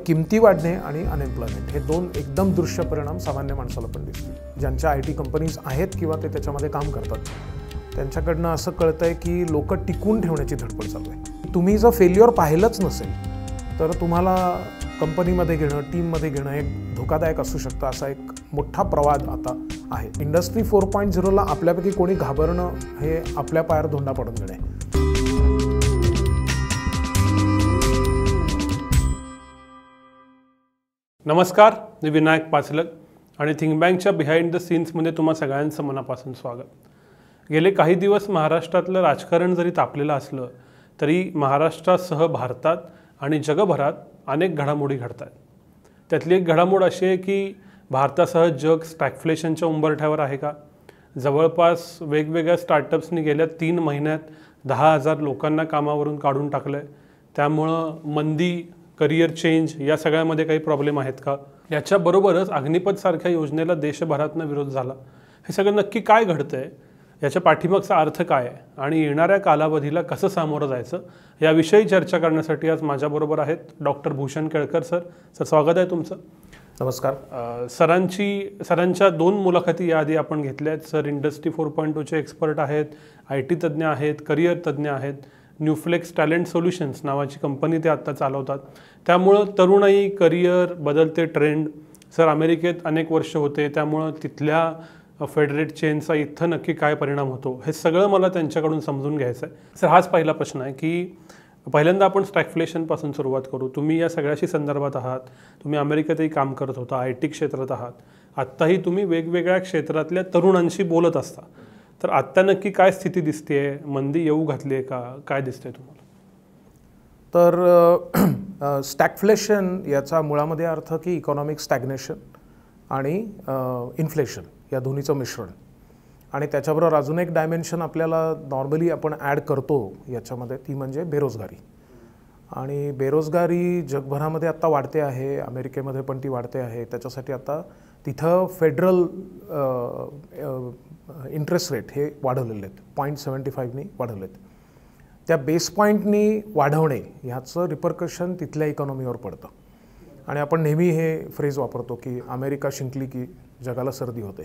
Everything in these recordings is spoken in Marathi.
किमती वाढणे आणि अनएम्प्लॉयमेंट हे दोन एकदम दृश्य परिणाम सामान्य माणसाला पण दिसतील. ज्यांच्या IT कंपनीज आहेत किंवा ते त्याच्यामध्ये काम करतात त्यांच्याकडनं असं कळतंय की लोक टिकून ठेवण्याची धडपड चालू आहे. तुम्ही जर फेल्युअर पाहिलंच नसेल तर तुम्हाला कंपनीमध्ये घेणं, टीममध्ये घेणं हे धोकादायक असू शकतं. असा एक मोठा प्रवाद आता आहे. इंडस्ट्री 4.0ला आपल्यापैकी कोणी घाबरणं हे आपल्या पायावर धोंडा पडून घेणे. नमस्कार, मी विनायक पाचलक आणि थिंक बँकच्या बिहाइंड द सीन्समध्ये तुम्हा सगळ्यांचं मनापासून स्वागत. गेले काही दिवस महाराष्ट्रातलं राजकारण जरी तापलेलं असलं तरी महाराष्ट्रासह भारतात आणि जगभरात अनेक घडामोडी घडतात. त्यातली एक घडामोड अशी आहे की भारतासह जग स्टॅगफ्लेशनच्या उंबरठ्यावर आहे का? जवळपास वेगवेगळ्या स्टार्टअप्सनी गेल्या 3 महिन्यात 10,000 लोकांना कामावरून काढून टाकलं आहे. त्यामुळं मंदी, करिअर चेंज या सगळ्यामध्ये काही प्रॉब्लेम आहेत का? याच्याबरोबरच अग्निपथसारख्या योजनेला देशभरातनं विरोध झाला. हे सगळं नक्की काय घडतं आहे, याच्या पाठीमागचा अर्थ काय आहे आणि येणाऱ्या कालावधीला कसं सामोरं जायचं याविषयी चर्चा करण्यासाठी आज माझ्याबरोबर आहेत doctor Bhushan Kelkar sir. Sir, स्वागत आहे तुमचं. नमस्कार. सरांच्या 2 मुलाखती याआधी आपण घेतल्या आहेत. सर इंडस्ट्री 4.0चे एक्सपर्ट आहेत, IT तज्ज्ञ आहेत, करिअर तज्ज्ञ आहेत. न्यूफ्लेक्स टॅलेंट सोल्युशन्स नावाची कंपनी ते आत्ता चालवतात. त्यामुळं तरुणाई, करिअर, बदलते ट्रेंड. सर अमेरिकेत अनेक वर्ष होते, त्यामुळं तिथल्या फेडरेट चेनचा इथं नक्की काय परिणाम होतो हे सगळं मला त्यांच्याकडून समजून घ्यायचं आहे. सर, हाच पहिला प्रश्न आहे की पहिल्यांदा आपण स्टॅगफ्लेशनपासून सुरुवात करू. तुम्ही या सगळ्याशी संदर्भात आहात, तुम्ही अमेरिकेतही काम करत होता, IT क्षेत्रात आहात, आत्ताही तुम्ही वेगवेगळ्या क्षेत्रातल्या तरुणांशी बोलत असता. तर आत्ता नक्की काय स्थिती दिसते? मंदी येऊ घातली आहे का? काय दिसते तुम्हाला? तर स्टॅगफ्लेशन याचा मुळामध्ये अर्थ की इकॉनॉमिक स्टॅग्नेशन आणि इन्फ्लेशन या दोन्हीचं मिश्रण. आणि त्याच्याबरोबर अजून एक डायमेन्शन आपल्याला नॉर्मली आपण ॲड करतो याच्यामध्ये, ती म्हणजे बेरोजगारी. आणि बेरोजगारी जगभरामध्ये आत्ता वाढते आहे, अमेरिकेमध्ये पण ती वाढते आहे. त्याच्यासाठी आता तिथं फेडरल इंटरेस्ट रेट हे वाढवलेले आहेत, 0.75नी वाढवले आहेत. त्या बेस पॉईंटनी वाढवणे ह्याचं रिपरकशन तिथल्या इकॉनॉमीवर पडतं. आणि आपण नेहमी हे फ्रेज वापरतो की अमेरिका शिंकली की जगाला सर्दी होते.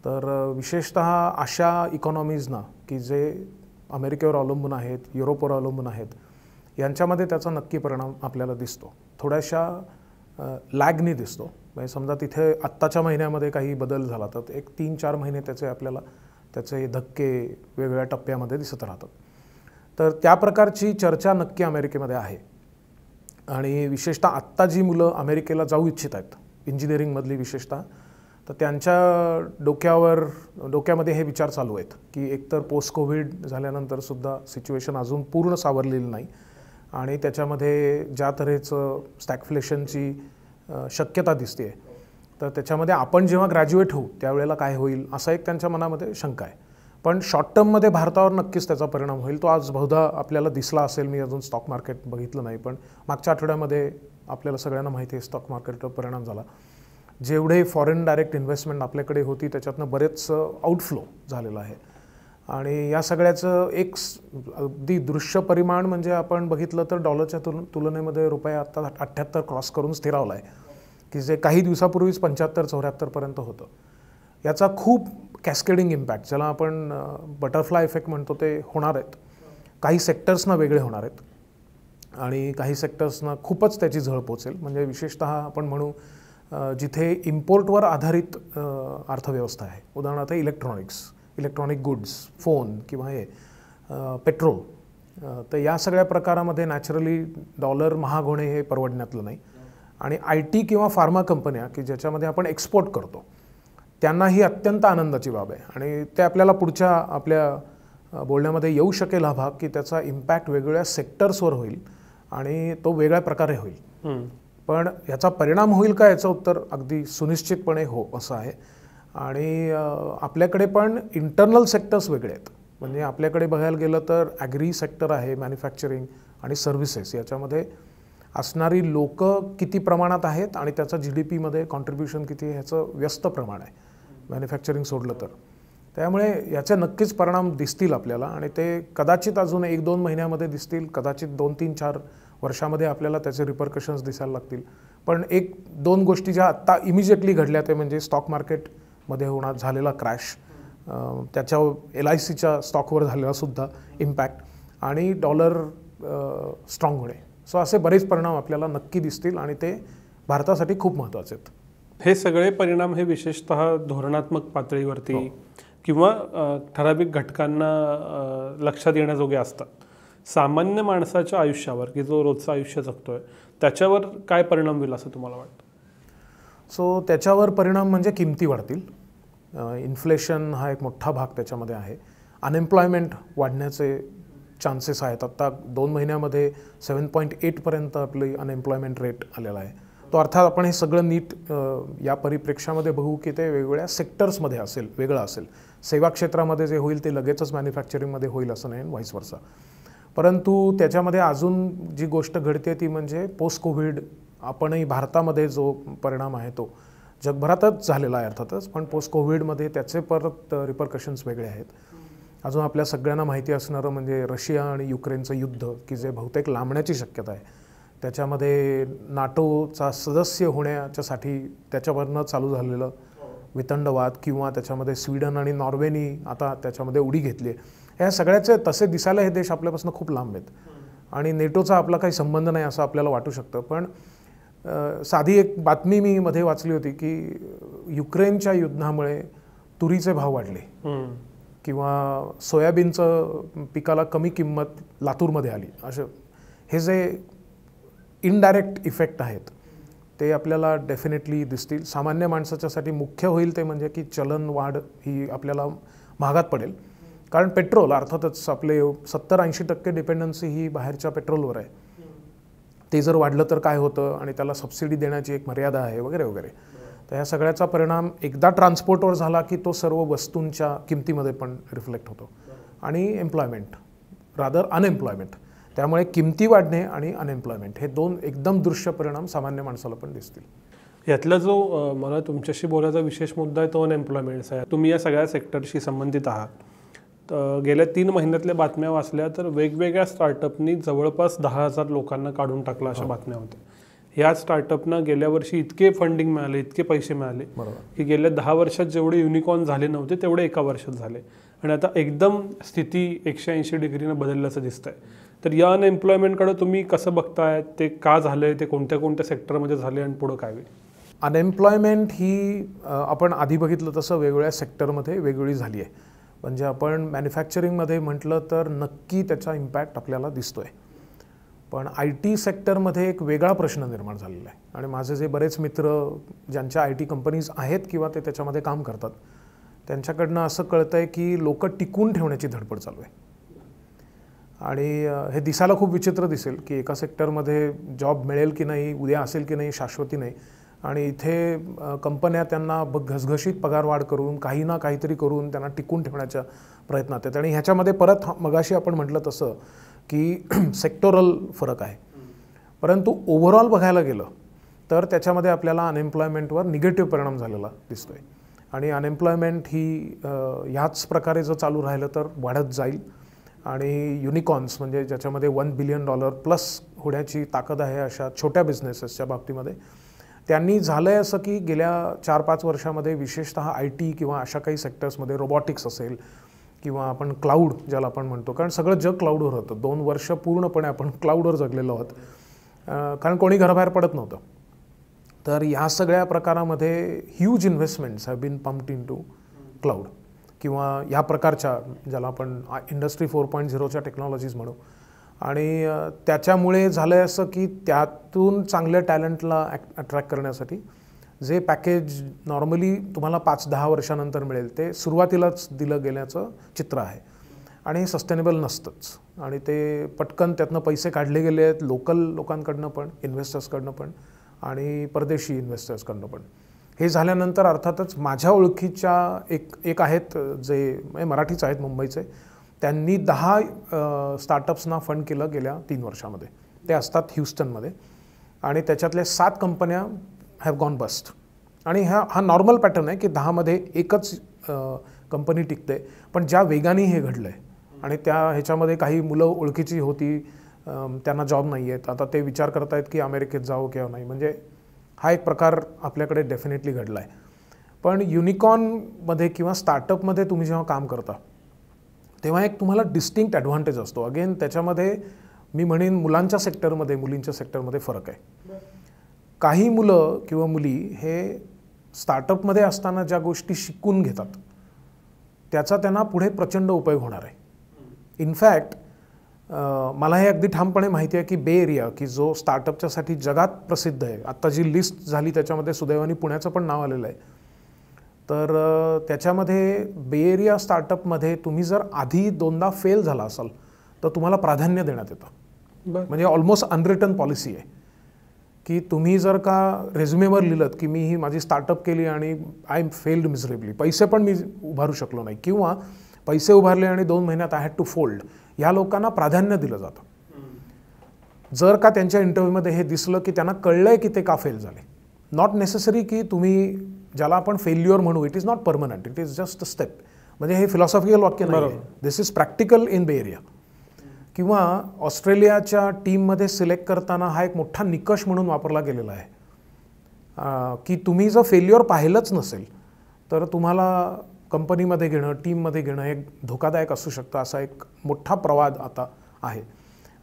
तर विशेषतः अशा इकॉनॉमीजना की जे अमेरिकेवर अवलंबून आहेत, युरोपवर अवलंबून आहेत, यांच्यामध्ये त्याचा नक्की परिणाम आपल्याला दिसतो. थोड्याशा लॅगनी दिसतो. म्हणजे समजा तिथे आत्ताच्या महिन्यामध्ये काही बदल झाला तर एक 3-4 महिने त्याचे धक्के वेगवेगळ्या टप्प्यामध्ये दिसत राहतात. तर त्या प्रकारची चर्चा नक्की अमेरिकेमध्ये आहे. आणि विशेषतः आत्ता जी मुलं अमेरिकेला जाऊ इच्छित आहेत, इंजिनिअरिंगमधली विशेषतः, तर त्यांच्या डोक्यामध्ये हे विचार चालू आहेत की एकतर पोस्ट कोविड झाल्यानंतरसुद्धा सिच्युएशन अजून पूर्ण सावरलेलं नाही आणि त्याच्यामध्ये ज्या तऱ्हेचं स्टॅगफ्लेशनची शक्यता दिसते आहे, तर त्याच्यामध्ये आपण जेव्हा ग्रॅज्युएट होऊ त्यावेळेला काय होईल असा एक त्यांच्या मनामध्ये शंका आहे. पण शॉर्ट टर्ममध्ये भारतावर नक्कीच त्याचा परिणाम होईल. तो आज बहुधा आपल्याला दिसला असेल. मी अजून स्टॉक मार्केट बघितलं नाही, पण मागच्या आठवड्यामध्ये आपल्याला सगळ्यांना माहिती आहे स्टॉक मार्केटवर परिणाम झाला. जेवढे फॉरेन डायरेक्ट इन्व्हेस्टमेंट आपल्याकडे होती त्याच्यातनं बरेच आउटफ्लो झालेलं आहे. आणि या सगळ्याचं एक अगदी दृश्य परिमाण म्हणजे आपण बघितलं तर डॉलरच्या तुलनेमध्ये रुपया आत्ता 78 क्रॉस करून स्थिरावला आहे, की जे काही दिवसापूर्वीच 75-74 पर्यंत होतं. याचा खूप कॅस्केडिंग इम्पॅक्ट, ज्याला आपण बटरफ्लाय इफेक्ट म्हणतो, ते होणार आहेत. काही सेक्टर्सना वेगळे होणार आहेत आणि काही सेक्टर्सना खूपच त्याची झळ पोचेल. म्हणजे विशेषतः आपण म्हणू जिथे इम्पोर्टवर आधारित अर्थव्यवस्था आहे, उदाहरणार्थ इलेक्ट्रॉनिक गुड्स, फोन किंवा हे पेट्रोल, तर या सगळ्या प्रकारामध्ये नॅचरली डॉलर महाग होणे हे परवडण्यातलं नाही. आणि IT किंवा फार्मा कंपन्या की ज्याच्यामध्ये आपण एक्सपोर्ट करतो त्यांना ही अत्यंत आनंदाची बाब आहे. आणि ते आपल्याला पुढच्या आपल्या बोलण्यामध्ये येऊ शकेल हा भाग, की त्याचा इम्पॅक्ट वेगवेगळ्या सेक्टर्सवर होईल आणि तो वेगळ्या प्रकारे होईल. पण याचा परिणाम होईल का याचं उत्तर अगदी सुनिश्चितपणे हो असं आहे. आणि आपल्याकडे पण इंटरनल सेक्टर्स वेगळे आहेत. म्हणजे आपल्याकडे बघायला गेलं तर ॲग्री सेक्टर आहे, मॅन्युफॅक्चरिंग आणि सर्व्हिसेस, याच्यामध्ये असणारी लोक किती प्रमाणात आहेत आणि त्याचा GDPमध्ये कॉन्ट्रीब्युशन किती आहे ह्याचं व्यस्त प्रमाण आहे मॅन्युफॅक्चरिंग सोडलं तर. त्यामुळे याचे नक्कीच परिणाम दिसतील आपल्याला आणि ते कदाचित अजून 1-2 महिन्यामध्ये दिसतील, कदाचित 2-3-4 वर्षामध्ये आपल्याला त्याचे रिपरकशन्स दिसायला लागतील. पण 1-2 गोष्टी ज्या आत्ता इमिजिएटली घडल्या ते म्हणजे स्टॉक मार्केटमध्ये झालेला क्रॅश, त्याच्या LICच्या स्टॉकवर झालेला सुद्धा इम्पॅक्ट आणि डॉलर स्ट्रॉंग होणे. सो असे बरेच परिणाम आपल्याला नक्की दिसतील आणि ते भारतासाठी खूप महत्त्वाचे आहेत. हे सगळे परिणाम हे विशेषतः धोरणात्मक पातळीवरती किंवा ठराविक घटकांना लक्षात येण्याजोगे असतात. सामान्य माणसाच्या आयुष्यावर की जो रोजचं आयुष्य जगतोय त्याच्यावर काय परिणाम होईल असं तुम्हाला वाटतं? सो त्याच्यावर परिणाम म्हणजे किमती वाढतील. इन्फ्लेशन हा एक मोठा भाग त्याच्यामध्ये आहे. अनएम्प्लॉयमेंट वाढण्याचे चान्सेस आहेत. आत्ता 2 महिन्यामध्ये 7.8पर्यंत आपली अनएम्प्लॉयमेंट रेट आलेला आहे. तो अर्थात आपण हे सगळं नीट या परिप्रेक्षामध्ये बघू की ते वेगवेगळ्या सेक्टर्समध्ये असेल, वेगळं असेल. सेवा क्षेत्रामध्ये जे होईल ते लगेचच मॅन्युफॅक्चरिंगमध्ये होईल असं नाही, व्हाईस वर्सा. परंतु त्याच्यामध्ये अजून जी गोष्ट घडते ती म्हणजे पोस्ट कोविड, आपणही भारतामध्ये जो परिणाम आहे तो जगभरातच झालेला आहे अर्थातच, पण पोस्ट कोविडमध्ये त्याचे परत रिपरकशन्स वेगळे आहेत. अजून आपल्या सगळ्यांना माहिती असणारं म्हणजे रशिया आणि युक्रेनचं युद्ध की जे बहुतेक लांबण्याची शक्यता आहे. त्याच्यामध्ये नाटोचा सदस्य होण्याच्यासाठी त्याच्यावरनं चालू झालेलं वितंडवाद किंवा त्याच्यामध्ये स्वीडन आणि नॉर्वेनी आता त्याच्यामध्ये उडी घेतली आहे. ह्या सगळ्याचे तसे दिसायला हे देश आपल्यापासून खूप लांब आहेत आणि नेटोचा आपला काही संबंध नाही असं आपल्याला वाटू शकतं. पण साधी एक बातमी मी मध्ये वाचली होती की युक्रेनच्या युद्धामुळे तुरीचे भाव वाढले किंवा सोयाबीनचं पिकाला कमी किंमत लातूरमध्ये आली. असं हे जे इनडायरेक्ट इफेक्ट आहेत ते आपल्याला डेफिनेटली दिसतील. सामान्य माणसाच्यासाठी मुख्य होईल ते म्हणजे की चलन वाढ ही आपल्याला महागात पडेल. कारण पेट्रोल अर्थातच आपले 70-80% डिपेंडन्सी ही बाहेरच्या पेट्रोलवर आहे. ते जर वाढलं तर काय होतं आणि त्याला सबसिडी देण्याची एक मर्यादा आहे वगैरे वगैरे. तर ह्या सगळ्याचा परिणाम एकदा ट्रान्सपोर्टवर झाला की तो सर्व वस्तूंच्या किमतीमध्ये पण रिफ्लेक्ट होतो आणि एम्प्लॉयमेंट रादर अनएम्प्लॉयमेंट. त्यामुळे किमती वाढणे आणि अनएम्प्लॉयमेंट हे 2 एकदम दृश्य परिणाम सामान्य माणसाला पण दिसतील. यातला जो मला तुमच्याशी बोलायचा विशेष मुद्दा आहे तो अनएम्प्लॉयमेंटचा आहे. तुम्ही या सगळ्या सेक्टरशी संबंधित आहात. गेल्या 3 महिन्यातल्या बातम्या वाचल्या तर वेगवेगळ्या स्टार्टअपनी जवळपास 10,000 लोकांना काढून टाकलं अशा बातम्या होत्या. या स्टार्टअपना गेल्या वर्षी इतके फंडिंग मिळाले, इतके पैसे मिळाले की गेल्या 10 वर्षात जेवढे युनिकॉर्न झाले नव्हते तेवढे एका वर्षात झाले आणि आता एकदम स्थिती 180 डिग्रीनं बदलल्याचं दिसतंय. तर या अनएम्प्लॉयमेंटकडे तुम्ही कसं बघताय? ते का झालंय? ते कोणत्या कोणत्या सेक्टरमध्ये झाले आणि पुढं काय होईल? अनएम्प्लॉयमेंट ही आपण आधी बघितलं तसं वेगवेगळ्या सेक्टरमध्ये वेगवेगळी झाली आहे. म्हणजे आपण मॅन्युफॅक्चरिंगमध्ये म्हटलं तर नक्की त्याचा इम्पॅक्ट आपल्याला दिसतोय. पण IT सेक्टरमध्ये एक वेगळा प्रश्न निर्माण झालेला आहे आणि माझे जे बरेच मित्र ज्यांच्या IT कंपनीज आहेत किंवा ते त्याच्यामध्ये काम करतात त्यांच्याकडनं असं कळतं आहे की लोक टिकून ठेवण्याची धडपड चालू आहे. आणि हे दिसायला खूप विचित्र दिसेल की एका सेक्टरमध्ये जॉब मिळेल की नाही, उद्या असेल की नाही, शाश्वती नाही. आणि इथे कंपन्या त्यांना घसघशीत पगारवाढ करून काही ना काहीतरी करून त्यांना टिकून ठेवण्याच्या प्रयत्नात आहेत. आणि ह्याच्यामध्ये परत मगाशी आपण म्हटलं तसं की सेक्टोरल फरक आहे. परंतु ओव्हरऑल बघायला गेलं तर त्याच्यामध्ये आपल्याला अनएम्प्लॉयमेंटवर निगेटिव्ह परिणाम झालेला दिसतोय. आणि अनएम्प्लॉयमेंट ही ह्याच प्रकारे जर चालू राहिलं तर वाढत जाईल. आणि युनिकॉर्न्स म्हणजे ज्याच्यामध्ये $1 बिलियन प्लस होण्याची ताकद आहे अशा छोट्या बिझनेसेसच्या बाबतीमध्ये त्यांनी झालं आहे असं की गेल्या 4-5 वर्षामध्ये विशेषतः IT किंवा अशा काही सेक्टर्समध्ये रोबॉटिक्स असेल किंवा आपण क्लाउड ज्याला आपण म्हणतो, कारण सगळं जग क्लाउडवर होतं. 2 वर्ष पूर्णपणे आपण क्लाउडवर जगलेलो आहोत कारण कोणी घराबाहेर पडत नव्हतं. तर ह्या सगळ्या प्रकारामध्ये huge investments have been pumped into cloud किंवा ह्या प्रकारच्या ज्याला आपण इंडस्ट्री 4.0च्या टेक्नॉलॉजीज म्हणू. आणि त्याच्यामुळे झालं आहे असं की त्यातून चांगल्या टॅलेंटला अट्रॅक्ट करण्यासाठी जे पॅकेज नॉर्मली तुम्हाला 5-10 वर्षानंतर मिळेल ते सुरुवातीलाच दिलं गेल्याचं चित्र आहे. आणि हे सस्टेनेबल नसतंच आणि ते पटकन त्यातनं पैसे काढले गेले आहेत लोकल लोकांकडनं पण, इन्व्हेस्टर्सकडनं पण आणि परदेशी इन्व्हेस्टर्सकडनं पण. हे झाल्यानंतर अर्थातच माझ्या ओळखीच्या एक आहेत जे मराठीच आहेत मुंबईचे, त्यांनी 10 स्टार्टअप्सना फंड केलं गेल्या 3 वर्षामध्ये. ते असतात ह्युस्टनमध्ये आणि त्याच्यातल्या 7 कंपन्या हॅव गॉन बस्ट. आणि हा नॉर्मल पॅटर्न आहे की 10मध्ये एकच कंपनी टिकते. पण ज्या वेगाने हे घडलं आहे आणि ह्याच्यामध्ये काही मुलं ओळखीची होती त्यांना जॉब नाही आहेत, आता ते विचार करतायत की अमेरिकेत जावं किंवा नाही. म्हणजे हा एक प्रकार आपल्याकडे डेफिनेटली घडला आहे. पण युनिकॉर्नमध्ये किंवा स्टार्टअपमध्ये तुम्ही जेव्हा काम करता तेव्हा एक तुम्हाला डिस्टिंक्ट ॲडव्हान्टेज असतो. अगेन त्याच्यामध्ये मी म्हणेन मुलांच्या सेक्टरमध्ये मुलींच्या सेक्टरमध्ये फरक आहे. काही मुलं किंवा मुली हे स्टार्टअपमध्ये असताना ज्या गोष्टी शिकून घेतात त्याचा त्यांना पुढे प्रचंड उपयोग होणार आहे. इनफॅक्ट मला हे अगदी ठामपणे माहिती आहे की बे एरिया की जो स्टार्टअपच्यासाठी जगात प्रसिद्ध आहे, आत्ता जी लिस्ट झाली त्याच्यामध्ये सुदैवाने पुण्याचं पण नाव आलेलं आहे. तर त्याच्यामध्ये बे एरिया स्टार्टअपमध्ये तुम्ही जर आधी 2दा फेल झाला असाल तर तुम्हाला प्राधान्य देण्यात येतं. म्हणजे ऑलमोस्ट अनरिटन पॉलिसी आहे की तुम्ही जर का रेझ्युमेवर लिहिलं की मी ही माझी स्टार्टअप केली आणि आय एम फेल्ड मिझरेबली, पैसे पण मी उभारू शकलो नाही किंवा पैसे उभारले आणि 2 महिन्यात आय हॅड टू फोल्ड, ह्या लोकांना प्राधान्य दिलं जातं. जर का त्यांच्या इंटरव्ह्यूमध्ये हे दिसलं की त्यांना कळलंय की ते का फेल झाले. नॉट नेसेसरी की तुम्ही ज्याला आपण फेल्युअर म्हणू, it is not permanent, it is just a step. म्हणजे हे फिलॉसॉफिकल वाक्य नाही, दिस इज प्रॅक्टिकल इन बे एरिया. किंवा ऑस्ट्रेलियाच्या टीममध्ये सिलेक्ट करताना हा एक मोठा निकष म्हणून वापरला गेलेला आहे की तुम्ही जर फेल्युअर पाहिलंच नसेल तर तुम्हाला कंपनीमध्ये घेणं, टीममध्ये घेणं हे धोकादायक असू शकतं, असा एक मोठा प्रवाद आता आहे.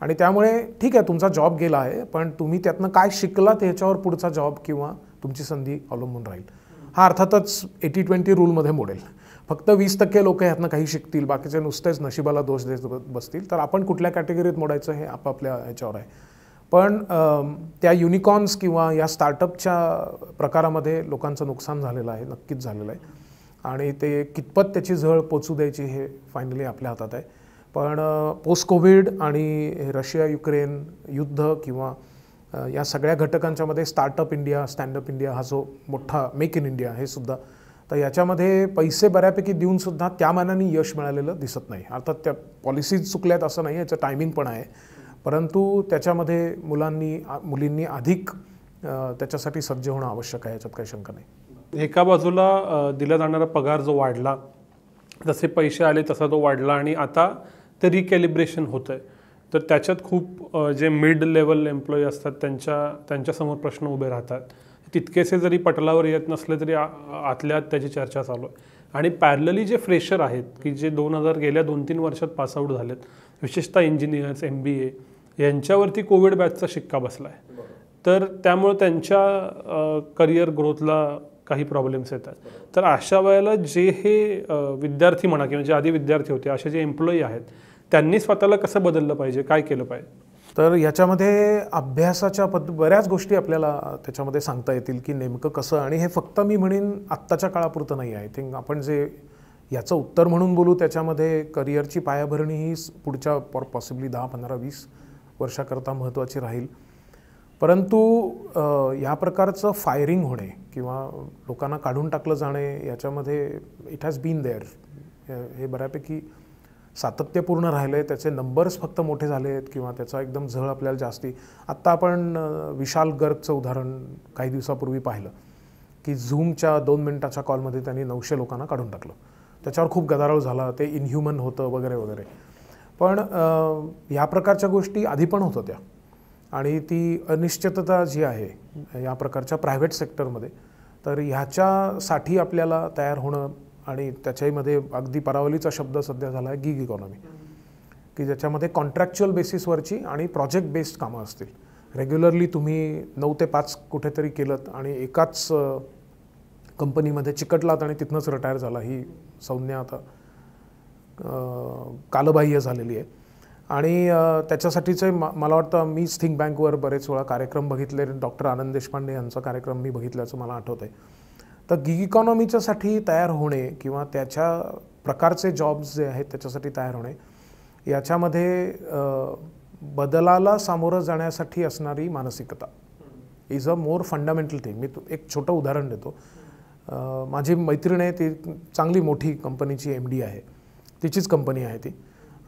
आणि त्यामुळे ठीक आहे तुमचा जॉब गेला आहे, पण तुम्ही त्यातनं काय शिकलात ह्याच्यावर पुढचा जॉब किंवा तुमची संधी अवलंबून राहील. हा अर्थातच 80-20 रूलमध्ये मोडेल. फक्त 20% लोक ह्यातनं काही शिकतील, बाकीचे नुसतेच नशिबाला दोष देत बसतील. तर आपण कुठल्या कॅटेगरीत मोडायचं हे आपापल्या ह्याच्यावर आहे. पण त्या युनिकॉर्न्स किंवा या स्टार्टअपच्या प्रकारामध्ये लोकांचं नुकसान झालेलं आहे, नक्कीच झालेलं आहे. आणि ते कितपत त्याची झळ पोचू द्यायची हे फायनली आपल्या हातात आहे. पण पोस्ट कोविड आणि रशिया युक्रेन युद्ध किंवा या सगळ्या घटकांच्यामध्ये स्टार्टअप इंडिया, स्टँडअप इंडिया हा जो मोठा मेक इन इंडिया हे सुद्धा, तर याच्यामध्ये पैसे बऱ्यापैकी देऊनसुद्धा त्या मानाने यश मिळालेलं दिसत नाही. अर्थात त्या पॉलिसीज चुकल्यात असं नाही, याचं टायमिंग पण आहे. परंतु त्याच्यामध्ये मुलींनी अधिक त्याच्यासाठी सज्ज होणं आवश्यक आहे, याच्यात काही शंका नाही. एका बाजूला दिला जाणारा पगार जो वाढला, जसे पैसे आले तसा तो वाढला आणि आता ते रिकॅलिब्रेशन होतं आहे. तर त्याच्यात खूप जे मिड लेवल एम्प्लॉई असतात त्यांच्यासमोर प्रश्न उभे राहतात. तितकेसे जरी पटलावर येत नसले तरी आतल्या आत त्याची चर्चा चालू आहे. आणि पॅरलली जे फ्रेशर आहेत की जे गेल्या 2-3 वर्षात पासआउट झालेत, विशेषतः इंजिनियर्स, MBA यांच्यावरती कोविड बॅचचा शिक्का बसला आहे. तर त्यामुळे त्यांच्या करिअर ग्रोथला काही प्रॉब्लेम्स येतात. तर अशा वेळेला जे हे विद्यार्थी म्हणा किंवा जे आधी विद्यार्थी होते असे जे एम्प्लॉई आहेत त्यांनी स्वतःला कसं बदललं पाहिजे, काय केलं पाहिजे? तर याच्यामध्ये अभ्यासाच्या बऱ्याच गोष्टी आपल्याला त्याच्यामध्ये सांगता येतील की नेमकं कसं. आणि हे फक्त मी म्हणेन आत्ताच्या काळापुरतं नाही आहे. आय थिंक आपण जे याचं उत्तर म्हणून बोलू त्याच्यामध्ये करिअरची पायाभरणी ही पुढच्या पॉसिबली 10, 15, 20 वर्षाकरता महत्त्वाची राहील. परंतु या प्रकारचं फायरिंग होणे किंवा लोकांना काढून टाकलं जाणे याच्यामध्ये इट हॅज बीन देअर. हे बऱ्यापैकी सातत्यपूर्ण राहिलं आहे. त्याचे नंबर्स फक्त मोठे झाले आहेत किंवा त्याचा एकदम झळ आपल्याला जास्ती. आत्ता आपण विशाल गर्गचं उदाहरण काही दिवसापूर्वी पाहिलं की झूमच्या 2 मिनिटाच्या कॉलमध्ये त्यांनी 900 लोकांना काढून टाकलं. त्याच्यावर खूप गदारोळ झाला, ते इनह्युमन होतं वगैरे वगैरे. पण ह्या प्रकारच्या गोष्टी आधी पण होत होत्या आणि ती अनिश्चितता जी आहे या प्रकारच्या प्रायव्हेट सेक्टरमध्ये, तर ह्याच्यासाठी आपल्याला तयार होणं. आणि त्याच्यामध्ये अगदी परावलीचा शब्द सध्या झाला आहे गिग इकॉनॉमी, की ज्याच्यामध्ये कॉन्ट्रॅक्च्युअल बेसिसवरची आणि प्रोजेक्ट बेस्ड कामं असतील. रेग्युलरली तुम्ही 9 ते 5 कुठेतरी केलं आणि एकाच कंपनीमध्ये चिकटलात आणि तिथनंच रिटायर झाला, ही संज्ञा आता कालबाह्य झालेली आहे. आणि त्याच्यासाठीचे मला वाटतं मीच थिंक बँकवर बरेच वेळा कार्यक्रम बघितले. डॉक्टर आनंद देशपांडे यांचा कार्यक्रम मी बघितल्याचं मला आठवतं आहे. तर गिग इकॉनॉमीच्यासाठी तयार होणे किंवा त्याच्या प्रकारचे जॉब्स जे आहेत त्याच्यासाठी तयार होणे, याच्यामध्ये बदलाला सामोरं जाण्यासाठी असणारी मानसिकता is a more fundamental thing. मी एक छोटं उदाहरण देतो. माझी मैत्रीण आहे, ती चांगली मोठी कंपनीची MD आहे, तिचीच कंपनी आहे ती.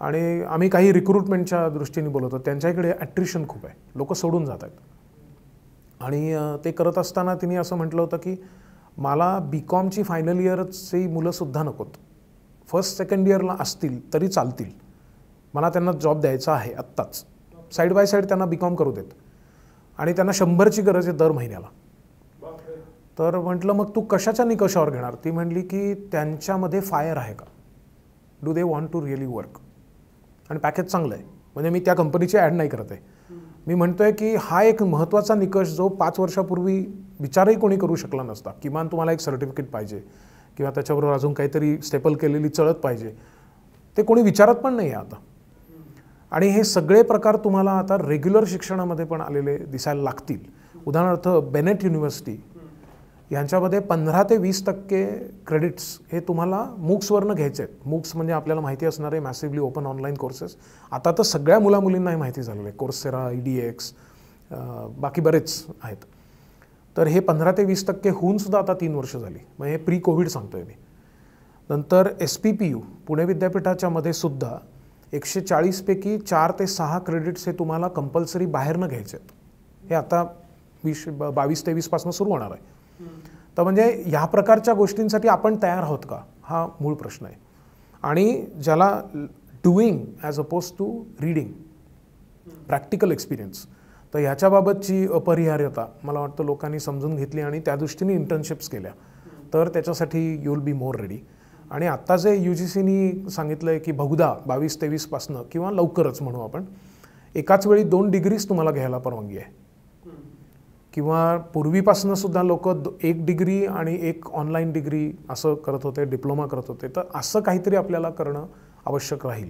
आणि आम्ही काही रिक्रुटमेंटच्या दृष्टीने बोलतो. त्यांच्याकडे ॲट्रिशन खूप आहे, लोक सोडून जात आहेत. आणि ते करत असताना तिने असं म्हटलं होतं की मला BComची फायनल इयरची मुलंसुद्धा नकोत, फर्स्ट सेकंड इयरला असतील तरी चालतील, मला त्यांना जॉब द्यायचा आहे आत्ताच. साईड बाय साईड त्यांना BCom करू देत आणि त्यांना 100ची गरज आहे दर महिन्याला. तर म्हटलं मग तू कशाच्या निकषावर घेणार? ती म्हणली की त्यांच्यामध्ये फायर आहे का, do they want to really work, आणि पॅकेज चांगलं आहे. म्हणजे मी त्या कंपनीची ॲड नाही करत आहे, मी म्हणतोय की हा एक महत्त्वाचा निकष जो 5 वर्षापूर्वी विचारही कोणी करू शकला नसता. किमान तुम्हाला एक सर्टिफिकेट पाहिजे किंवा त्याच्याबरोबर अजून काहीतरी स्टेपल केलेली चळत पाहिजे, ते कोणी विचारत पण नाही आहे आता. आणि हे सगळे प्रकार तुम्हाला आता रेग्युलर शिक्षणामध्ये पण आलेले दिसायला लागतील. उदाहरणार्थ बेनेट युनिव्हर्सिटी यांच्यामध्ये 15 ते 20% क्रेडिट्स हे तुम्हाला मूक्सवरनं घ्यायचे आहेत. मूक्स म्हणजे आपल्याला माहिती असणारे मॅसिव्हली ओपन ऑनलाईन कोर्सेस. आता तर सगळ्या मुलामुलींना हे माहिती झालेलं आहे, कोर्सेरा, EDX, बाकी बरेच आहेत. तर हे 15 ते 20% होऊन सुद्धा आता 3 वर्ष झाली. मग हे प्री कोविड सांगतोय मी. नंतर SPPU पुणे विद्यापीठाच्या मध्ये सुद्धा 140 पैकी 4 ते 6 क्रेडिट्स हे तुम्हाला कंपल्सरी बाहेरनं घ्यायचे आहेत. हे आता 22-23 पासून सुरू होणार आहे. तर म्हणजे ह्या प्रकारच्या गोष्टींसाठी आपण तयार आहोत का, हा मूळ प्रश्न आहे. आणि ज्याला doing as opposed to reading, practical experience, तर ह्याच्याबाबतची अपरिहार्यता मला वाटतं लोकांनी समजून घेतली आणि त्या दृष्टीने इंटर्नशिप्स केल्या, तर त्याच्यासाठी you will be more ready. आणि आत्ता जे UGCनी सांगितलं आहे की बहुधा 22-23 पासनं किंवा लवकरच म्हणू आपण, एकाच वेळी 2 डिग्रीज तुम्हाला घ्यायला परवानगी आहे. किंवा पूर्वीपासून सुद्धा लोक 1 डिग्री आणि 1 ऑनलाईन डिग्री असं करत होते, डिप्लोमा करत होते. तर असं काहीतरी आपल्याला करणं आवश्यक राहील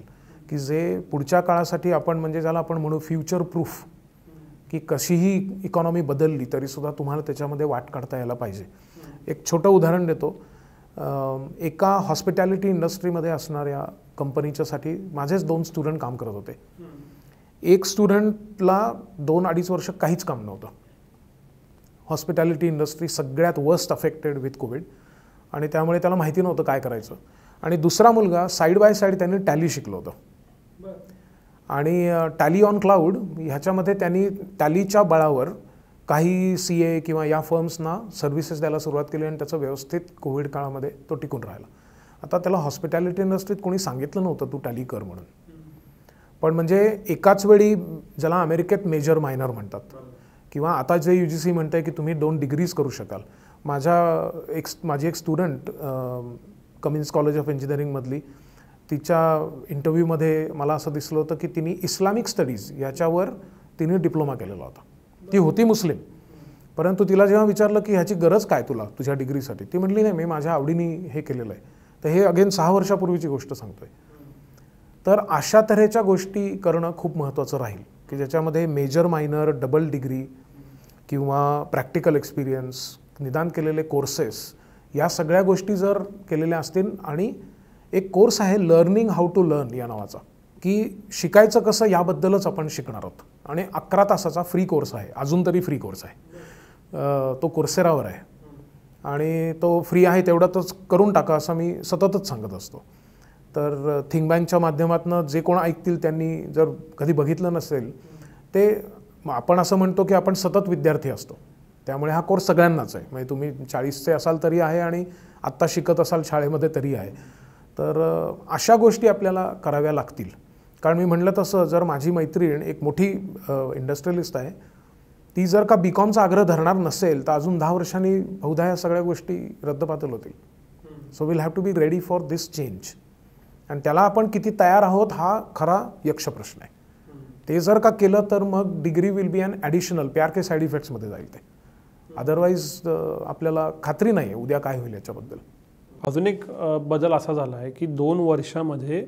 की जे पुढच्या काळासाठी आपण, म्हणजे ज्याला आपण म्हणू फ्युचर प्रूफ, की कशीही इकॉनॉमी बदलली तरीसुद्धा तुम्हाला त्याच्यामध्ये वाट काढता यायला पाहिजे. एक छोटं उदाहरण देतो. एका हॉस्पिटॅलिटी इंडस्ट्रीमध्ये असणाऱ्या कंपनीच्यासाठी माझेच 2 स्टुडंट काम करत होते. एक स्टुडंटला 2-2.5 वर्ष काहीच काम नव्हतं. हॉस्पिटॅलिटी इंडस्ट्री सगळ्यात वर्स्ट अफेक्टेड विथ कोविड, आणि त्यामुळे त्याला माहिती नव्हतं काय करायचं. आणि दुसरा मुलगा साईड बाय साईड त्यांनी टॅली शिकलं होतं, आणि टॅली ऑन क्लाउड ह्याच्यामध्ये त्यांनी टॅलीच्या बळावर काही CA किंवा या फर्म्सना सर्व्हिसेस द्यायला सुरुवात केली, आणि त्याचं व्यवस्थित कोविड काळामध्ये तो टिकून राहिला. आता त्याला हॉस्पिटॅलिटी इंडस्ट्रीत कोणी सांगितलं नव्हतं तू टॅली कर म्हणून, पण म्हणजे एकाच वेळी ज्याला अमेरिकेत मेजर मायनर म्हणतात, किंवा आता जे UGC म्हणतं आहे की तुम्ही 2 डिग्रीज करू शकाल. माझी एक स्टुडंट कमिन्स कॉलेज ऑफ इंजिनिअरिंगमधली, तिच्या इंटरव्ह्यूमध्ये मला असं दिसलं होतं की तिने इस्लामिक स्टडीज याच्यावर तिने डिप्लोमा केलेला होता. ती होती मुस्लिम, परंतु तिला जेव्हा विचारलं की ह्याची गरज काय तुला तुझ्या डिग्रीसाठी, ती म्हटली नाही, मी माझ्या आवडीने हे केलेलं आहे. तर हे अगेन 6 वर्षापूर्वीची गोष्ट सांगतोय. तर अशा तऱ्हेच्या गोष्टी करणं खूप महत्त्वाचं राहील की ज्याच्यामध्ये मेजर मायनर, डबल डिग्री किंवा प्रॅक्टिकल एक्सपिरियन्स, निदान केलेले कोर्सेस, या सगळ्या गोष्टी जर केलेल्या असतील. आणि एक कोर्स आहे लर्निंग हाऊ टू लर्न या नावाचा, की शिकायचं कसं याबद्दलच आपण शिकणार आहोत. आणि 11 तासाचा फ्री कोर्स आहे, अजून तरी फ्री कोर्स आहे, तो कोर्सेरावर आहे, आणि तो फ्री आहे तेवढाच करून टाका असं मी सततच सांगत असतो. तर थिंक बँकच्या माध्यमातून जे कोण ऐकतील त्यांनी जर कधी बघितलं नसेल, ते आपण असं म्हणतो की आपण सतत विद्यार्थी असतो, त्यामुळे हा कोर्स सगळ्यांनाच आहे. म्हणजे तुम्ही 40चे असाल तरी आहे आणि आत्ता शिकत असाल शाळेमध्ये तरी आहे. तर अशा गोष्टी आपल्याला कराव्या लागतील. कारण मी म्हटलं तसं, जर माझी मैत्रीण एक मोठी इंडस्ट्रियलिस्ट आहे, ती जर का BComचा आग्रह धरणार नसेल तर अजून 10 वर्षांनी बहुधा या सगळ्या गोष्टी रद्दबातल होतील. So will have to be ready for this change. आणि त्याला आपण किती तयार आहोत हा खरा यक्ष प्रश्न आहे. ते जर का केलं तर मग degree will be an additional, प्यार के साईड इफेक्ट्समध्ये जाईल ते. अदरवाईज आपल्याला खात्री नाही आहे उद्या काय होईल याच्याबद्दल. अजून एक बदल असा झाला आहे की 2 वर्षामध्ये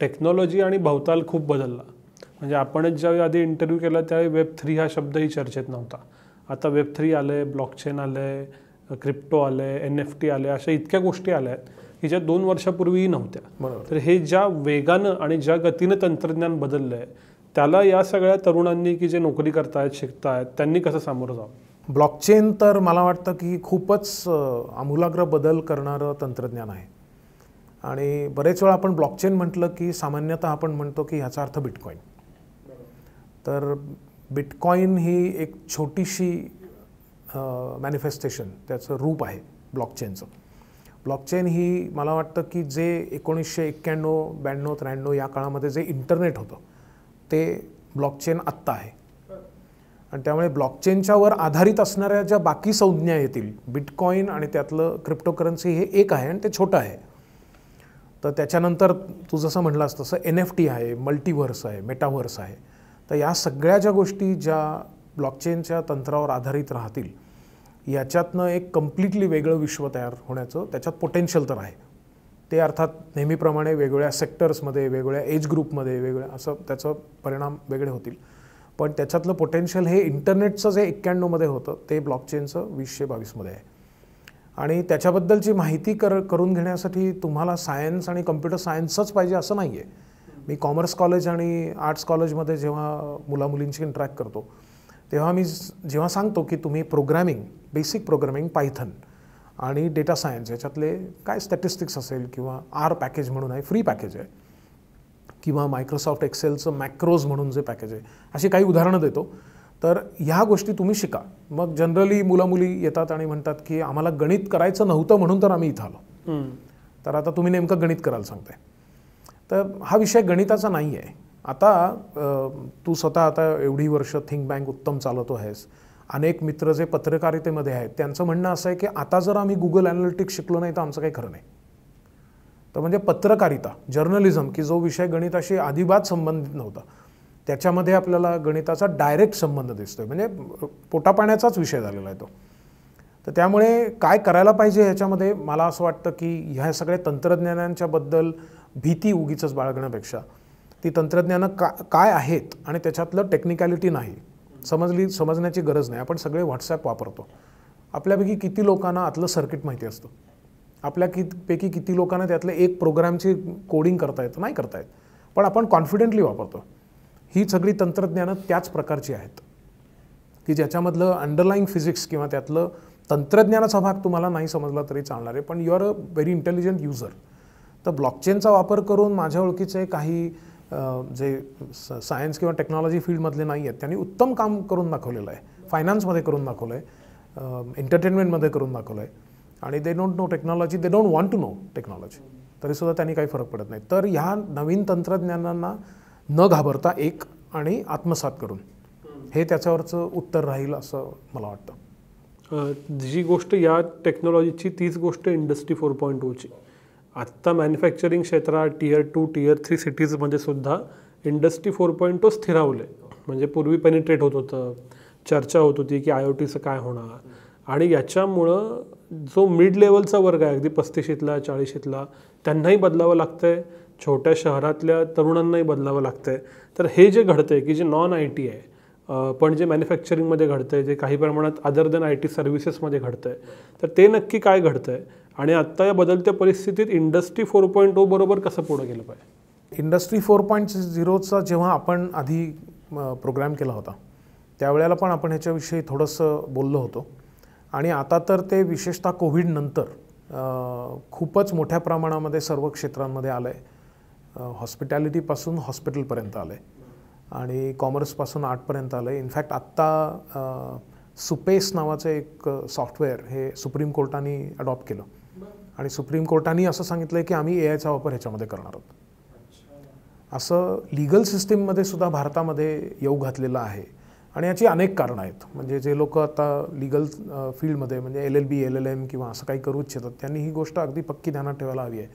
टेक्नॉलॉजी आणि भवताल खूप बदलला. म्हणजे आपणच ज्यावेळी आधी इंटरव्ह्यू केला त्यावेळी Web3 हा शब्दही चर्चेत नव्हता. आता Web3 आलं आहे, ब्लॉकचेन आलं आहे, क्रिप्टो आलं आहे, NFT आले, अशा इतक्या गोष्टी आल्या आहेत की ज्या 2 वर्षापूर्वीही नव्हत्या. तर हे ज्या वेगानं आणि ज्या गतीनं तंत्रज्ञान बदललं आहे, त्याला या सगळ्या तरुणांनी की जे नोकरी करतायत, शिकतायत, त्यांनी कसं सामोरं जावं? ब्लॉकचेन तर मला वाटतं की खूपच आमूलाग्र बदल करणारं तंत्रज्ञान आहे. आणि बरेच वेळा आपण ब्लॉकचेन म्हटलं की सामान्यतः आपण म्हणतो की ह्याचा अर्थ बिटकॉईन. तर बिटकॉईन ही एक छोटीशी मॅनिफेस्टेशन, त्याचं रूप आहे ब्लॉकचेनचं. ब्लॉकचेन ही मला वाटतं की जे 1991, 92, 93 या काळामध्ये जे इंटरनेट होतं ते ब्लॉकचेन आत्ता आहे. आणि त्यामुळे ब्लॉकचेनच्यावर आधारित असणाऱ्या ज्या बाकी संज्ञा येतील, बिटकॉइन आणि त्यातलं क्रिप्टोकरन्सी हे एक आहे आणि ते छोटं आहे. तर त्याच्यानंतर तू जसं म्हणलास तसं NFT आहे, मल्टीव्हर्स आहे, मेटाव्हर्स आहे. तर या सगळ्या ज्या गोष्टी ज्या ब्लॉकचेनच्या तंत्रावर आधारित राहतील, याच्यातनं एक कम्प्लिटली वेगळं विश्व तयार होण्याचं त्याच्यात पोटेन्शियल तर आहे. ते अर्थात नेहमीप्रमाणे वेगवेगळ्या सेक्टर्समध्ये, वेगवेगळ्या एज ग्रुपमध्ये वेगळ्या असं त्याचं परिणाम वेगळे होतील. पण त्याच्यातलं पोटेन्शियल हे इंटरनेटचं जे 91मध्ये होतं ते ब्लॉकचेनचं 2022मध्ये आहे. आणि त्याच्याबद्दलची माहिती करून घेण्यासाठी तुम्हाला सायन्स आणि कम्प्युटर सायन्सच पाहिजे असं नाही आहे. मी कॉमर्स कॉलेज आणि आर्ट्स कॉलेजमध्ये जेव्हा मुलामुलींची इंटरॅक्ट करतो तेव्हा मी जेव्हा सांगतो की तुम्ही प्रोग्रॅमिंग, बेसिक प्रोग्रॅमिंग, पायथन आणि डेटा सायन्स याच्यातले काय स्टॅटिस्टिक्स असेल किंवा R पॅकेज म्हणून आहे, फ्री पॅकेज आहे, किंवा मायक्रोसॉफ्ट एक्सेलचं मॅक्रोज म्हणून जे पॅकेज आहे, अशी काही उदाहरणं देतो. तर ह्या गोष्टी तुम्ही शिका. मग जनरली मुलं-मुली येतात आणि म्हणतात की आम्हाला गणित करायचं नव्हतं म्हणून तर आम्ही इथं आलो. तर आता तुम्ही नेमकं गणित करायला सांगताय. तर हा विषय गणिताचा नाही आहे. आता तू स्वतः आता एवढी वर्ष थिंक बँक उत्तम चालवतो आहेस. अनेक मित्र जे पत्रकारितेमध्ये आहेत त्यांचं म्हणणं असं आहे की आता जर आम्ही गुगल ॲनालिटिक्स शिकलो नाही तर आमचं काही खरं नाही. तर म्हणजे पत्रकारिता, जर्नलिझम, की जो विषय गणिताशी अजिबात संबंधित नव्हता, त्याच्यामध्ये आपल्याला गणिताचा डायरेक्ट संबंध दिसतोय. म्हणजे पोटापाण्याचाच विषय झालेला आहे तो. तर त्यामुळे काय करायला पाहिजे ह्याच्यामध्ये मला असं वाटतं की ह्या सगळ्या तंत्रज्ञानांच्याबद्दल भीती उगीच बाळगण्यापेक्षा ती तंत्रज्ञानं काय आहेत आणि त्याच्यातलं टेक्निकॅलिटी नाही समजण्याची गरज नाही. आपण सगळे व्हॉट्सॲप वापरतो. आपल्यापैकी किती लोकांना आतलं सर्किट माहिती असतं? आपल्यापैकी किती लोकांना त्यातलं एक प्रोग्रामची कोडिंग करता येतं? नाही करता येत, पण आपण कॉन्फिडेंटली वापरतो. ही सगळी तंत्रज्ञानं त्याच प्रकारची आहेत की ज्याच्यामधलं अंडरलाईंग फिजिक्स किंवा त्यातलं तंत्रज्ञानाचा भाग तुम्हाला नाही समजला तरी चालणार आहे, पण you are a very intelligent user. तर ब्लॉकचेनचा वापर करून माझ्या ओळखीचे काही जे सायन्स किंवा टेक्नॉलॉजी फील्डमधले नाही आहेत त्यांनी उत्तम काम करून दाखवलेलं आहे. फायनान्समध्ये करून दाखवलं आहे, एंटरटेनमेंटमध्ये करून दाखवलं आहे. आणि they don't know technology, they don't want to know technology, तरीसुद्धा त्यांनी काही फरक पडत नाही. तर ह्या नवीन तंत्रज्ञानांना न घाबरता एक आणि आत्मसात करून हे त्याच्यावरचं उत्तर राहील असं मला वाटतं. जी गोष्ट या टेक्नॉलॉजीची तीच गोष्ट इंडस्ट्री 4.0ची. आत्ता मॅन्युफॅक्चरिंग क्षेत्रात Tier 2, Tier 3 सिटीजमध्ये सुद्धा इंडस्ट्री 4.0 स्थिरावले. म्हणजे पूर्वी पेनिट्रेट होत होतं, चर्चा होत होती की IoTचं काय होणार. आणि याच्यामुळं जो मिड लेवलचा वर्ग आहे अगदी 35शीतला 40शीतला त्यांनाही बदलावं लागतं आहे, छोट्या शहरातल्या तरुणांनाही बदलावं लागतं आहे. तर हे जे घडतं आहे की जे नॉन IT आहे पण जे मॅन्युफॅक्चरिंगमध्ये घडतं आहे, जे काही प्रमाणात अदर दॅन IT सर्व्हिसेसमध्ये घडतं आहे, तर ते नक्की काय घडतं आहे आणि आत्ता या बदलत्या परिस्थितीत इंडस्ट्री 4.0 बरोबर कसं पुढं गेलं पाहिजे? इंडस्ट्री 4.0चा जेव्हा आपण आधी प्रोग्राम केला होता त्यावेळेला पण आपण ह्याच्याविषयी थोडंसं बोललो होतो. आणि आता तर ते विशेषतः कोविडनंतर खूपच मोठ्या प्रमाणामध्ये सर्व क्षेत्रांमध्ये आलं आहे. हॉस्पिटॅलिटीपासून हॉस्पिटलपर्यंत आलं आहे आणि कॉमर्सपासून आर्टपर्यंत आलं आहे. इनफॅक्ट आत्ता सुपेस नावाचं एक सॉफ्टवेअर हे सुप्रीम कोर्टाने अडॉप्ट केलं आणि सुप्रीम कोर्टाने असं सांगितलं आहे की आम्ही AIचा वापर ह्याच्यामध्ये करणार आहोत. असं लिगल सिस्टीममध्ये सुद्धा भारतामध्ये येऊ घातलेलं आहे. आणि याची अनेक कारणं आहेत. म्हणजे जे लोक आता लिगल फील्डमध्ये म्हणजे LLB, LLM किंवा असं काही करू इच्छितात त्यांनी ही गोष्ट अगदी पक्की ध्यानात ठेवायला हवी आहे.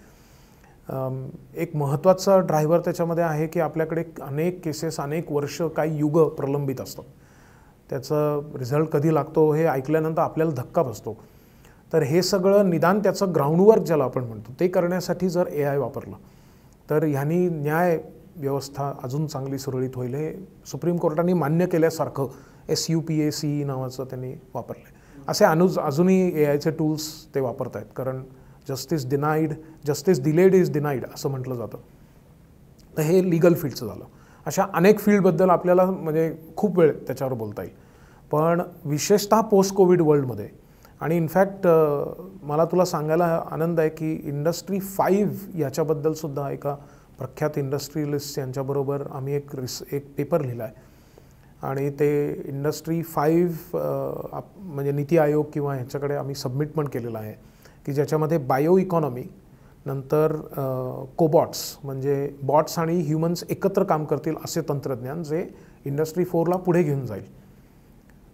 एक महत्त्वाचा ड्रायव्हर त्याच्यामध्ये आहे की आपल्याकडे अनेक केसेस अनेक वर्ष काही युग प्रलंबित असतात. त्याचं रिझल्ट कधी लागतो हे ऐकल्यानंतर आपल्याला धक्का बसतो. तर हे सगळं निदान त्याचं ग्राउंडवर्क ज्याला आपण म्हणतो ते करण्यासाठी जर AI वापरलं तर ह्यांनी न्याय व्यवस्था अजून चांगली सुरळीत होईल. हे सुप्रीम कोर्टाने मान्य केल्यासारखं SUPACE नावाचं त्यांनी वापरलं आहे. असे अजूनही AIचे टूल्स ते वापरत आहेत. कारण जस्टिस डिलेड इज डिनाईड असं म्हटलं जातं. तर हे लिगल फील्डचं झालं. अशा अनेक फील्डबद्दल आपल्याला म्हणजे खूप वेळ त्याच्यावर बोलता येईल. पण विशेषतः पोस्ट कोविड वर्ल्डमध्ये आणि इनफॅक्ट मला तुला सांगायला आनंद आहे की इंडस्ट्री 5 याच्याबद्दलसुद्धा एका प्रख्यात इंडस्ट्रियलिस्ट यांच्याबरोबर आम्ही एक पेपर लिहिला आहे. आणि ते इंडस्ट्री 5 म्हणजे नीती आयोग किंवा ह्याच्याकडे आम्ही सबमिट पण केलेलं आहे की ज्याच्यामध्ये बायो इकॉनॉमी, नंतर कोबॉट्स म्हणजे बॉट्स आणि ह्युमन्स एकत्र काम करतील असे तंत्रज्ञान जे इंडस्ट्री 4ला पुढे घेऊन जाईल.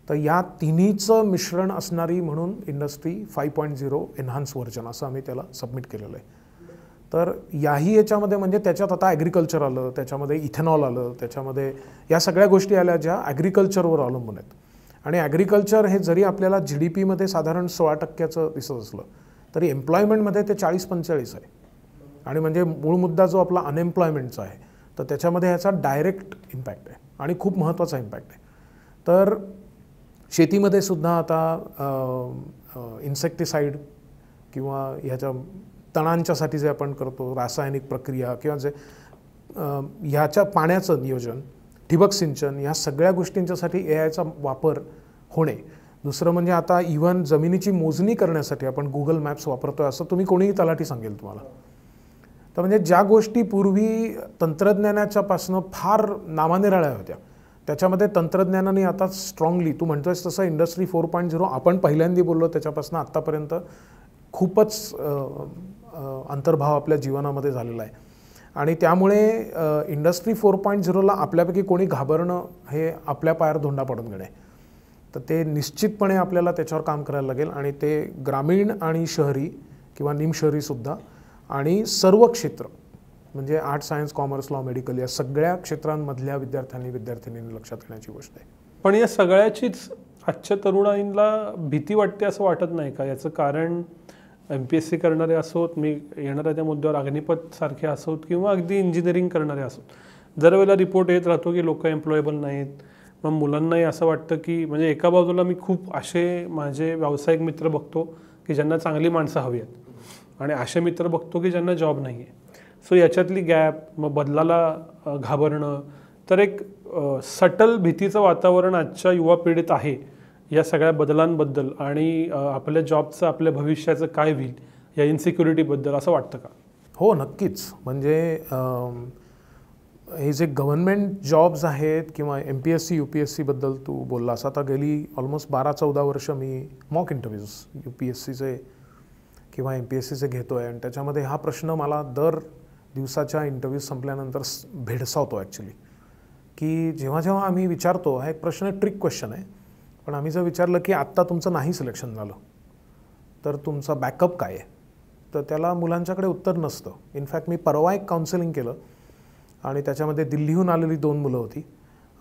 तर या तिन्हीचं मिश्रण असणारी म्हणून इंडस्ट्री 5.0 एन्हान्स व्हर्जन असं आम्ही त्याला सबमिट केलेलं आहे. तर याही याच्यामध्ये म्हणजे त्याच्यात आता ॲग्रिकल्चर आलं, त्याच्यामध्ये इथेनॉल आलं, त्याच्यामध्ये या सगळ्या गोष्टी आल्या ज्या ॲग्रिकल्चरवर अवलंबून आहेत. आणि ॲग्रिकल्चर हे जरी आपल्याला GDPमध्ये साधारण 16% दिसत असलं तरी एम्प्लॉयमेंटमध्ये ते 40-45 आहे. आणि म्हणजे मूळ मुद्दा जो आपला अनएम्प्लॉयमेंटचा आहे तर त्याच्यामध्ये ह्याचा डायरेक्ट इम्पॅक्ट आहे आणि खूप महत्त्वाचा इम्पॅक्ट आहे. तर शेतीमध्ये सुद्धा आता इन्सेक्टिसाईड किंवा ह्याच्या तणांच्यासाठी जे आपण करतो रासायनिक प्रक्रिया किंवा जे ह्याच्या पाण्याचं नियोजन, ठिबक सिंचन, ह्या सगळ्या गोष्टींच्यासाठी AIचा वापर होणे. दुसरं म्हणजे आता इव्हन जमिनीची मोजणी करण्यासाठी आपण गुगल मॅप्स वापरतो आहे असं तुम्ही कोणीही तलाठी सांगेल तुम्हाला. तर म्हणजे ज्या गोष्टी पूर्वी तंत्रज्ञानाच्यापासून फार नावानिराळ्या होत्या त्याच्यामध्ये तंत्रज्ञानाने आता स्ट्रॉंगली तू म्हणतोयस तसं इंडस्ट्री 4.0 आपण पहिल्यांदा बोललो त्याच्यापासून आत्तापर्यंत खूपच अंतर्भाव आपल्या जीवनामध्ये झालेला आहे. आणि त्यामुळे इंडस्ट्री 4.0ला आपल्यापैकी कोणी घाबरणं हे आपल्या पायावर धोंडा पडून घेणे. तर ते निश्चितपणे आपल्याला त्याच्यावर काम करायला लागेल आणि ते ग्रामीण आणि शहरी किंवा निमशहरीसुद्धा आणि सर्व क्षेत्र म्हणजे art, science, commerce, law, medical या सगळ्या क्षेत्रांमधल्या विद्यार्थ्यांनी लक्षात घेण्याची गोष्ट आहे. पण या सगळ्याचीच आजच्या तरुणाईंना भीती वाटते असं वाटत नाही का? याचं कारण MPSC करणारे असोत, मी येणाऱ्या त्या मुद्द्यावर अग्निपथ सारखे असोत किंवा अगदी इंजिनिअरिंग करणारे असोत, दरवेळेला रिपोर्ट येत राहतो की लोक एम्प्लॉयबल नाहीत. मग मुलांनाही असं वाटतं की म्हणजे एका बाजूला मी खूप असे माझे व्यावसायिक मित्र बघतो की ज्यांना चांगली माणसं हवी आहेत आणि असे मित्र बघतो की ज्यांना जॉब नाही आहे. सो याच्यातली गॅप, मग बदलाला घाबरणं, तर एक सटल भीतीचं वातावरण आजच्या युवा पिढीत आहे या सगळ्या बदलांबद्दल आणि आपल्या जॉबचं, आपल्या भविष्याचं काय होईल या इन्सिक्युरिटीबद्दल असं वाटतं का? हो, नक्कीच. म्हणजे हे जे गव्हर्नमेंट जॉब्स आहेत किंवा MPSC UPSCबद्दल तू बोललास, आता गेली ऑलमोस्ट 12-14 वर्ष मी मॉक इंटरव्ह्यूज UPSCचे किंवा MPSCचे घेतो आहे आणि त्याच्यामध्ये हा प्रश्न मला दर दिवसाच्या इंटरव्ह्यूज संपल्यानंतर भेडसावतो ॲक्च्युली, की जेव्हा जेव्हा आम्ही विचारतो, हा एक प्रश्न ट्रिक क्वेश्चन आहे, पण आम्ही जर विचारलं की आत्ता तुमचं नाही सिलेक्शन झालं तर तुमचा बॅकअप काय आहे, तर त्याला मुलांच्याकडे उत्तर नसतं. इनफॅक्ट मी परवा एक काउन्सिलिंग केलं आणि त्याच्यामध्ये दिल्लीहून आलेली 2 मुलं होती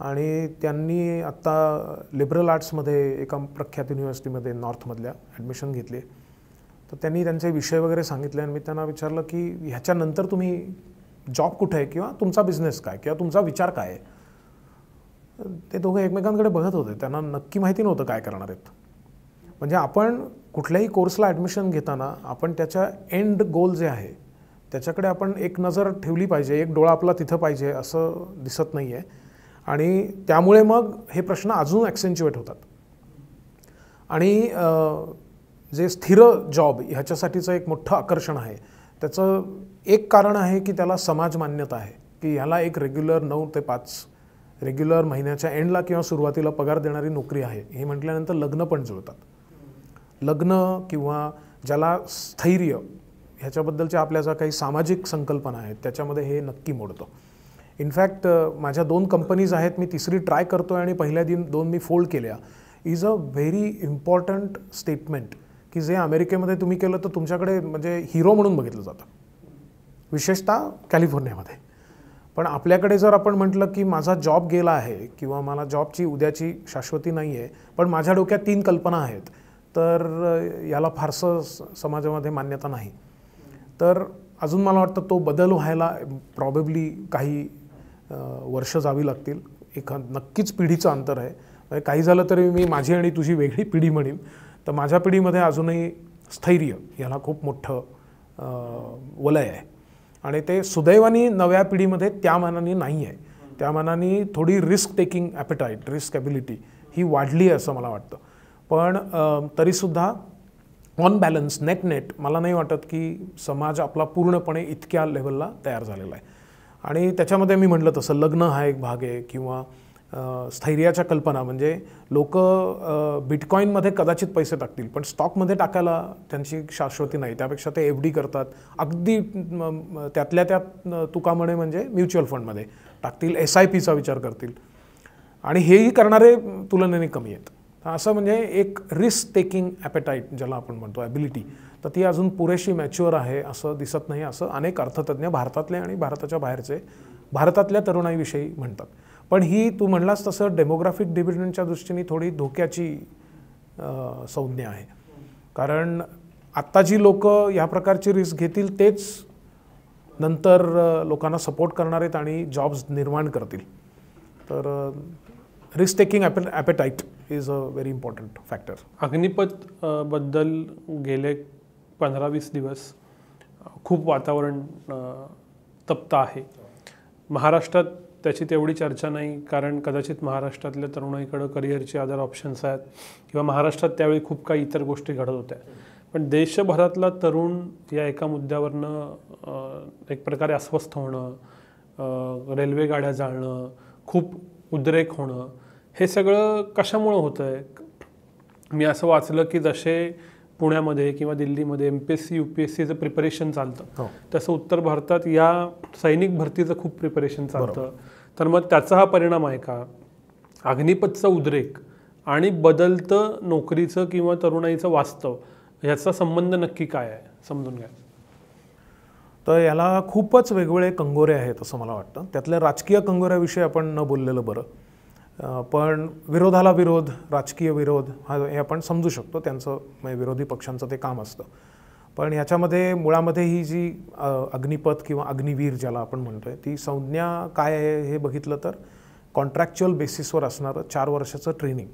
आणि त्यांनी आत्ता लिबरल आर्ट्समध्ये एका प्रख्यात युनिव्हर्सिटीमध्ये नॉर्थमधल्या ॲडमिशन घेतली. तर त्यांनी त्यांचे विषय वगैरे सांगितले आणि मी त्यांना विचारलं की ह्याच्यानंतर तुम्ही जॉब कुठे आहे किंवा तुमचा बिझनेस काय किंवा तुमचा विचार काय आहे. ते दोघं एकमेकांकडे बघत होते, त्यांना नक्की माहिती नव्हतं काय करणार आहेत. म्हणजे आपण कुठल्याही कोर्सला ॲडमिशन घेताना आपण त्याच्या एंड गोल जे आहे त्याच्याकडे आपण एक नजर ठेवली पाहिजे, एक डोळा आपला तिथं पाहिजे असं दिसत नाही आहे. आणि त्यामुळे मग हे प्रश्न अजून ॲक्सेंच्युएट होतात. आणि जे स्थिर जॉब ह्याच्यासाठीचं एक मोठं आकर्षण आहे त्याचं एक कारण आहे की त्याला समाज मान्यता आहे की ह्याला एक रेग्युलर 9 ते 5 रेग्युलर महिन्याच्या एंडला किंवा सुरुवातीला पगार देणारी नोकरी आहे. हे म्हटल्यानंतर लग्न पण जुळतात. लग्न किंवा ज्याला स्थैर्य ह्याच्याबद्दलच्या आपल्या ज्या काही सामाजिक संकल्पना आहेत त्याच्यामध्ये हे नक्की मोडतं. इनफॅक्ट माझ्या 2 कंपनीज आहेत, मी तिसरी ट्राय करतो आहे आणि पहिल्या 2 मी फोल्ड केल्या. Is a very important statement की जे अमेरिकेमध्ये तुम्ही केलं तर तुमच्याकडे म्हणजे हिरो म्हणून बघितलं जातं, विशेषतः कॅलिफोर्नियामध्ये. पण आपल्याकडे जर आपण म्हटलं की माझा जॉब गेला आहे किंवा मला जॉबची उद्याची शाश्वती नाही आहे पण माझ्या डोक्यात 3 कल्पना आहेत, तर याला फारसं समाजामध्ये मान्यता नाही. तर अजून मला वाटतं तो बदल व्हायला प्रॉबेबली काही वर्ष जावी लागतील. नक्कीच पिढीचं अंतर आहे. काही झालं तरी मी माझी आणि तुझी वेगळी पिढी म्हणेन, तर माझ्या पिढीमध्ये अजूनही स्थैर्य याला खूप मोठं वलय आहे आणि ते सुदैवाने नव्या पिढीमध्ये त्या मानाने नाही आहे. त्या मानाने थोडी risk taking appetite, risk ability ही वाढली आहे असं मला वाटतं. पण तरीसुद्धा ऑन बॅलन्स नेट मला नाही वाटत की समाज आपला पूर्णपणे इतक्या लेवलला तयार झालेला आहे. आणि त्याच्यामध्ये मी म्हटलं तसं लग्न हा एक भाग आहे किंवा स्थैर्याच्या कल्पना, म्हणजे लोक बिटकॉईनमध्ये कदाचित पैसे टाकतील पण स्टॉकमध्ये टाकायला त्यांची शाश्वती नाही, त्यापेक्षा ते FD करतात, अगदी त्यातल्या त्यात तुकामणे म्हणजे म्युच्युअल फंडमध्ये टाकतील, SIPचा विचार करतील आणि हेही करणारे तुलनेने कमी आहेत. असं म्हणजे एक रिस्क टेकिंग ॲपेटाईट ज्याला आपण म्हणतो ॲबिलिटी, तर ती अजून पुरेशी मॅच्युअर आहे असं दिसत नाही, असं अनेक अर्थतज्ञ भारतातले आणि भारताच्या बाहेरचे भारतातल्या तरुणाईविषयी म्हणतात. पण ही तू म्हणलास तसं डेमोग्राफिक डिव्हिडंडच्या दृष्टीने थोडी धोक्याची संज्ञा आहे, कारण आत्ता जी लोक या प्रकारची रिस्क घेतील तेच नंतर लोकांना सपोर्ट करणार आहेत आणि जॉब्स निर्माण करतील. तर risk taking appetite is a very important factor. Agnipath बद्दल गेले 15-20 दिवस खूप वातावरण तप्त आहे. महाराष्ट्रात त्याची तेवढी चर्चा नाही, कारण कदाचित महाराष्ट्रातल्या तरुणाईकडं करिअरचे अदर ऑप्शन्स आहेत किंवा महाराष्ट्रात त्यावेळी खूप काही इतर गोष्टी घडत होत्या. पण देशभरातला तरुण या एका मुद्द्यावरनं एक प्रकारे अस्वस्थ होणं, रेल्वे गाड्या जाळणं, खूप उद्रेक होणं, हे सगळं कशामुळं होतं आहे? मी असं वाचलं की जसे पुण्यामध्ये किंवा दिल्लीमध्ये MPSC UPSCचं प्रिपरेशन चालतं, तसं उत्तर भारतात या सैनिक भरतीचं खूप प्रिपरेशन चालतं. तर मग त्याचा हा परिणाम आहे का? अग्निपथचा उद्रेक आणि बदलतं नोकरीचं किंवा तरुणाईचं वास्तव ह्याचा संबंध नक्की काय आहे, समजून घ्या. तर याला खूपच वेगवेगळे कंगोरे आहेत असं मला वाटतं. त्यातल्या राजकीय कंगोऱ्याविषयी आपण न बोललेलं बरं, पण विरोधाला विरोध, राजकीय विरोध हे आपण समजू शकतो, त्यांचं म्हणजे विरोधी पक्षांचं ते काम असतं. पण ह्याच्यामध्ये मुळामध्ये ही जी अग्निपथ किंवा अग्निवीर ज्याला आपण म्हणतो आहे ती संज्ञा काय आहे हे बघितलं तर कॉन्ट्रॅक्च्युअल बेसिसवर असणारं 4 वर्षाचं ट्रेनिंग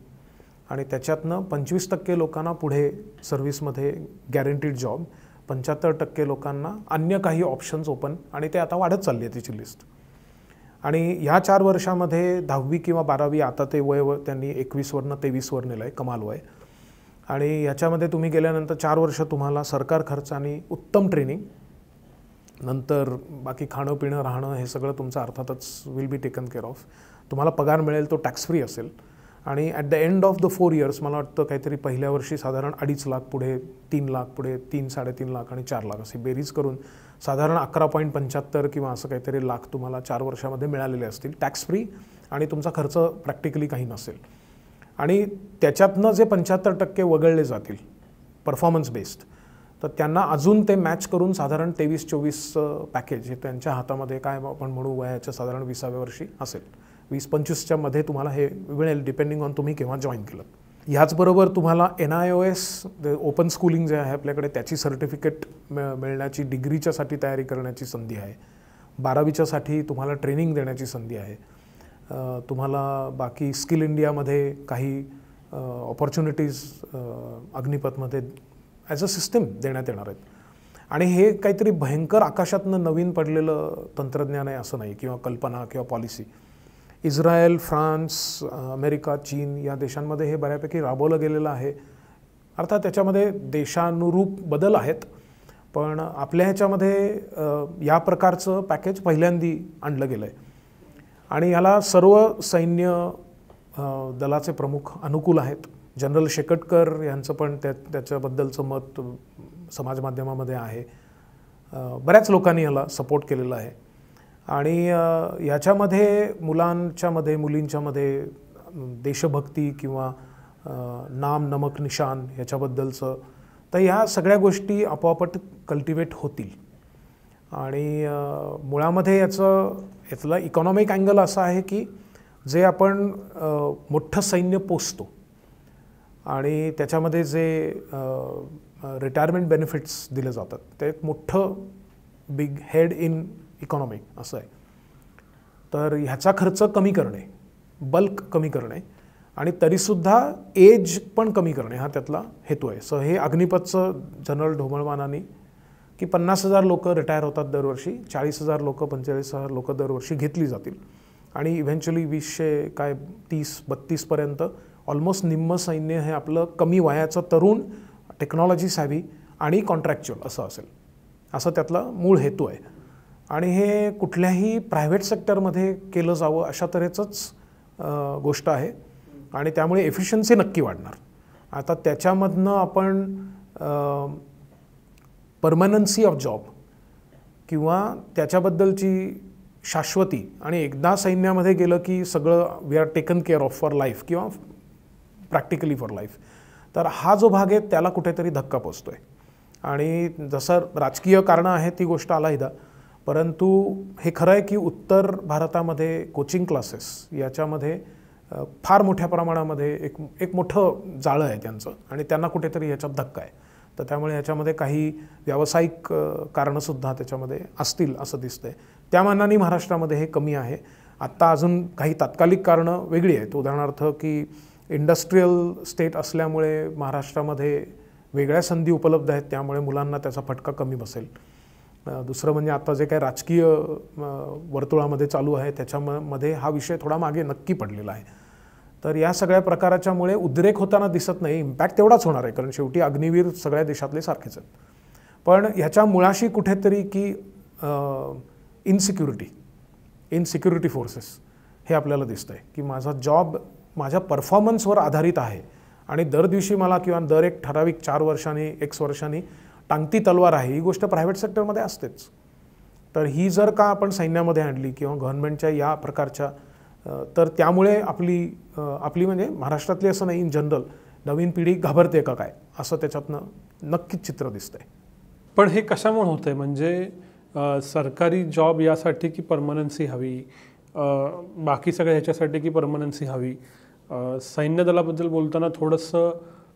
आणि त्याच्यातनं 25% लोकांना पुढे सर्व्हिसमध्ये गॅरंटीड जॉब, 75% लोकांना अन्य काही ऑप्शन्स ओपन, आणि ते आता वाढत चालली आहे तिची लिस्ट. आणि ह्या 4 वर्षामध्ये 10वी किंवा 12वी आता ते वय त्यांनी 21वरनं 23वर नेलं आहे, कमाल वय. आणि ह्याच्यामध्ये तुम्ही गेल्यानंतर 4 वर्ष तुम्हाला सरकार खर्चाने उत्तम ट्रेनिंग, नंतर बाकी खाणं पिणं राहणं हे सगळं तुमचं अर्थातच will be taken care of. तुम्हाला पगार मिळेल तो टॅक्स फ्री असेल आणि at the end of the 4 years मला वाटतं काहीतरी पहिल्या वर्षी साधारण 2.5 लाख पुढे 3 लाख पुढे 3-3.5 लाख आणि 4 लाख अशी बेरीज करून साधारण 11.75 किंवा असं काहीतरी लाख तुम्हाला 4 वर्षामध्ये मिळालेले असतील टॅक्स फ्री, आणि तुमचा खर्च प्रॅक्टिकली काही नसेल. आणि त्याच्यातनं जे 75% वगळले जातील परफॉर्मन्स बेस्ड, तर त्यांना अजून ते मॅच करून साधारण 23-24 पॅकेज हे त्यांच्या हातामध्ये काय आपण म्हणू वयाच्या साधारण 20व्या वर्षी असेल, 20-25च्या मध्ये तुम्हाला हे मिळेल डिपेंडिंग ऑन तुम्ही केव्हा जॉईन केलं. ह्याचबरोबर तुम्हाला NIOS ओपन स्कूलिंग जे आहे आपल्याकडे त्याची सर्टिफिकेट मिळण्याची, डिग्रीच्यासाठी तयारी करण्याची संधी आहे, 12वीच्यासाठी तुम्हाला ट्रेनिंग देण्याची संधी आहे, तुम्हाला बाकी स्किल इंडियामध्ये काही ऑपॉर्च्युनिटीज अग्निपथमध्ये ॲज अ सिस्टम देण्यात येणार आहेत. आणि हे काहीतरी भयंकर आकाशातनं नवीन पडलेलं तंत्रज्ञान आहे असं नाही, किंवा कल्पना किंवा पॉलिसी. इस्रायल, फ्रान्स, अमेरिका, चीन या देशांमध्ये हे बऱ्यापैकी राबवलं गेलेलं आहे. अर्थात त्याच्यामध्ये देशानुरूप बदल आहेत, पण आपल्या ह्याच्यामध्ये या प्रकारचं पॅकेज पहिल्यांदी आणलं गेलं आहे. आणि याला सर्व सैन्य दलाचे प्रमुख अनुकूल आहेत. जनरल शेकटकर यांचं पण त्याच्याबद्दलचं मत समाज माध्यमामध्ये आहे, बऱ्याच लोकांनी याला सपोर्ट केलेला आहे. आणि याच्यामध्ये मुलांच्यामध्ये मुलींच्यामध्ये देशभक्ती किंवा नाम नमक निशान ह्याच्याबद्दलचं, तर ह्या सगळ्या गोष्टी आपोआपच कल्टिवेट होतील. आणि मुळामध्ये यातला इकॉनॉमिक अँगल असा आहे की जे आपण मोठं सैन्य पोचतो आणि त्याच्यामध्ये जे रिटायरमेंट बेनिफिट्स दिले जातात ते एक मोठं बिग हेड इन इकॉनॉमी असं आहे. तर ह्याचा खर्च कमी करणे, बल्क कमी करणे आणि तरीसुद्धा एज पण कमी करणे हा त्यातला हेतू आहे. सो हे अग्निपथचं जनरल ढोबळमानांनी की 50,000 लोक रिटायर होतात दरवर्षी, 40,000 लोक 45,000 लोक दरवर्षी घेतली जातील आणि इव्हेंच्युअली 2030-32पर्यंत ऑलमोस्ट निम्म सैन्य हे आपलं कमी वयाचं तरुण, टेक्नॉलॉजी सॅव्ही आणि कॉन्ट्रॅक्च्युअल असं असेल, असं त्यातला मूळ हेतू आहे. आणि हे कुठल्याही प्रायव्हेट सेक्टरमध्ये केलं जावं अशा तऱ्हेचंच गोष्ट आहे आणि त्यामुळे एफिशियन्सी नक्की वाढणार. आता त्याच्यामधनं आपण परमनन्सी ऑफ जॉब किंवा त्याच्याबद्दलची शाश्वती आणि एकदा सैन्यामध्ये गेलं की सगळं we are taken care of for life किंवा प्रॅक्टिकली फॉर लाईफ, तर हा जो भाग आहे त्याला कुठेतरी धक्का पोचतो आहे. आणि जसं राजकीय कारणं आहेत ती गोष्ट आलाहिदा, परंतु हे खरं आहे की उत्तर भारतामध्ये कोचिंग क्लासेस याच्यामध्ये फार मोठ्या प्रमाणामध्ये एक मोठं जाळं आहे त्यांचं आणि त्यांना कुठेतरी याच्यात धक्का आहे. तर त्यामुळे याच्यामध्ये काही व्यावसायिक कारणंसुद्धा त्याच्यामध्ये असतील असं दिसतंय. त्या मानाने महाराष्ट्रामध्ये हे कमी आहे. आत्ता अजून काही तात्कालिक कारणं वेगळी आहेत. उदाहरणार्थ की इंडस्ट्रीयल स्टेट असल्यामुळे महाराष्ट्रामध्ये वेगळ्या संधी उपलब्ध आहेत, त्यामुळे मुलांना त्याचा फटका कमी बसेल. दुसरं म्हणजे आता जे काही राजकीय वर्तुळामध्ये चालू आहे त्याच्यामध्ये हा विषय थोडा मागे नक्की पडलेला आहे. तर या सगळ्या प्रकाराच्यामुळे उद्रेक होताना दिसत नाही. इम्पॅक्ट तेवढाच होणार आहे, कारण शेवटी अग्निवीर सगळ्या देशातले सारखेच आहेत. पण ह्याच्या मुळाशी कुठेतरी की इनसिक्युरिटी फोर्सेस हे आपल्याला दिसतं आहे की माझा जॉब माझ्या परफॉर्मन्सवर आधारित आहे आणि दर दिवशी मला किंवा दर एक ठराविक 4 वर्षांनी X वर्षांनी टांगती तलवार आहे. ही गोष्ट प्रायव्हेट सेक्टरमध्ये असतेच. तर ही जर का आपण सैन्यामध्ये आणली किंवा गव्हर्नमेंटच्या या प्रकारच्या, तर त्यामुळे आपली म्हणजे महाराष्ट्रातली असं नाही, इन जनरल नवीन पिढी घाबरते का काय असं त्याच्यातनं नक्कीच चित्र दिसतंय. पण हे कशामुळे होतंय? म्हणजे सरकारी जॉब यासाठी की परमनन्सी हवी, बाकी सगळ्या ह्याच्यासाठी की परमनन्सी हवी? सैन्य दलाबद्दल बोलताना थोडंसं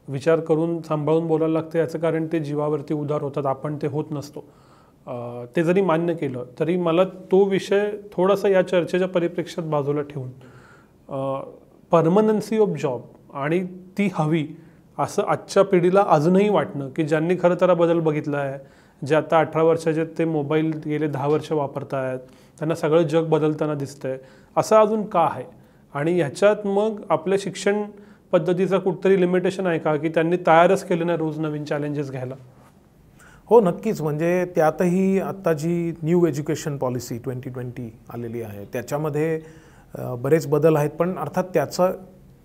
विचार करून सांभाळून बोलायला लागतं. याचं कारण ते जीवावरती उदार होतात, आपण ते होत नसतो. ते जरी मान्य केलं तरी मला तो विषय थोडासा या चर्चेच्या परिप्रेक्षात बाजूला ठेवून परमनन्सी ऑफ जॉब आणि ती हवी असं आजच्या पिढीला अजूनही वाटणं, की ज्यांनी खरं तर बदल बघितला आहे, जे आता 18 वर्षाचे ते मोबाईल गेले 10 वर्ष वापरत आहेत, त्यांना सगळं जग बदलताना दिसतंय, असं अजून का आहे? आणि ह्याच्यात मग आपल्या शिक्षण पद्धतीचा कुठतरी लिमिटेशन आहे का, की त्यांनी तयारच केलं नाही रोज नवीन चॅलेंजेस घ्यायला? हो, नक्कीच. म्हणजे त्यातही आत्ता जी न्यू एज्युकेशन पॉलिसी 2020 आलेली आहे त्याच्यामध्ये बरेच बदल आहेत. पण अर्थात त्याचं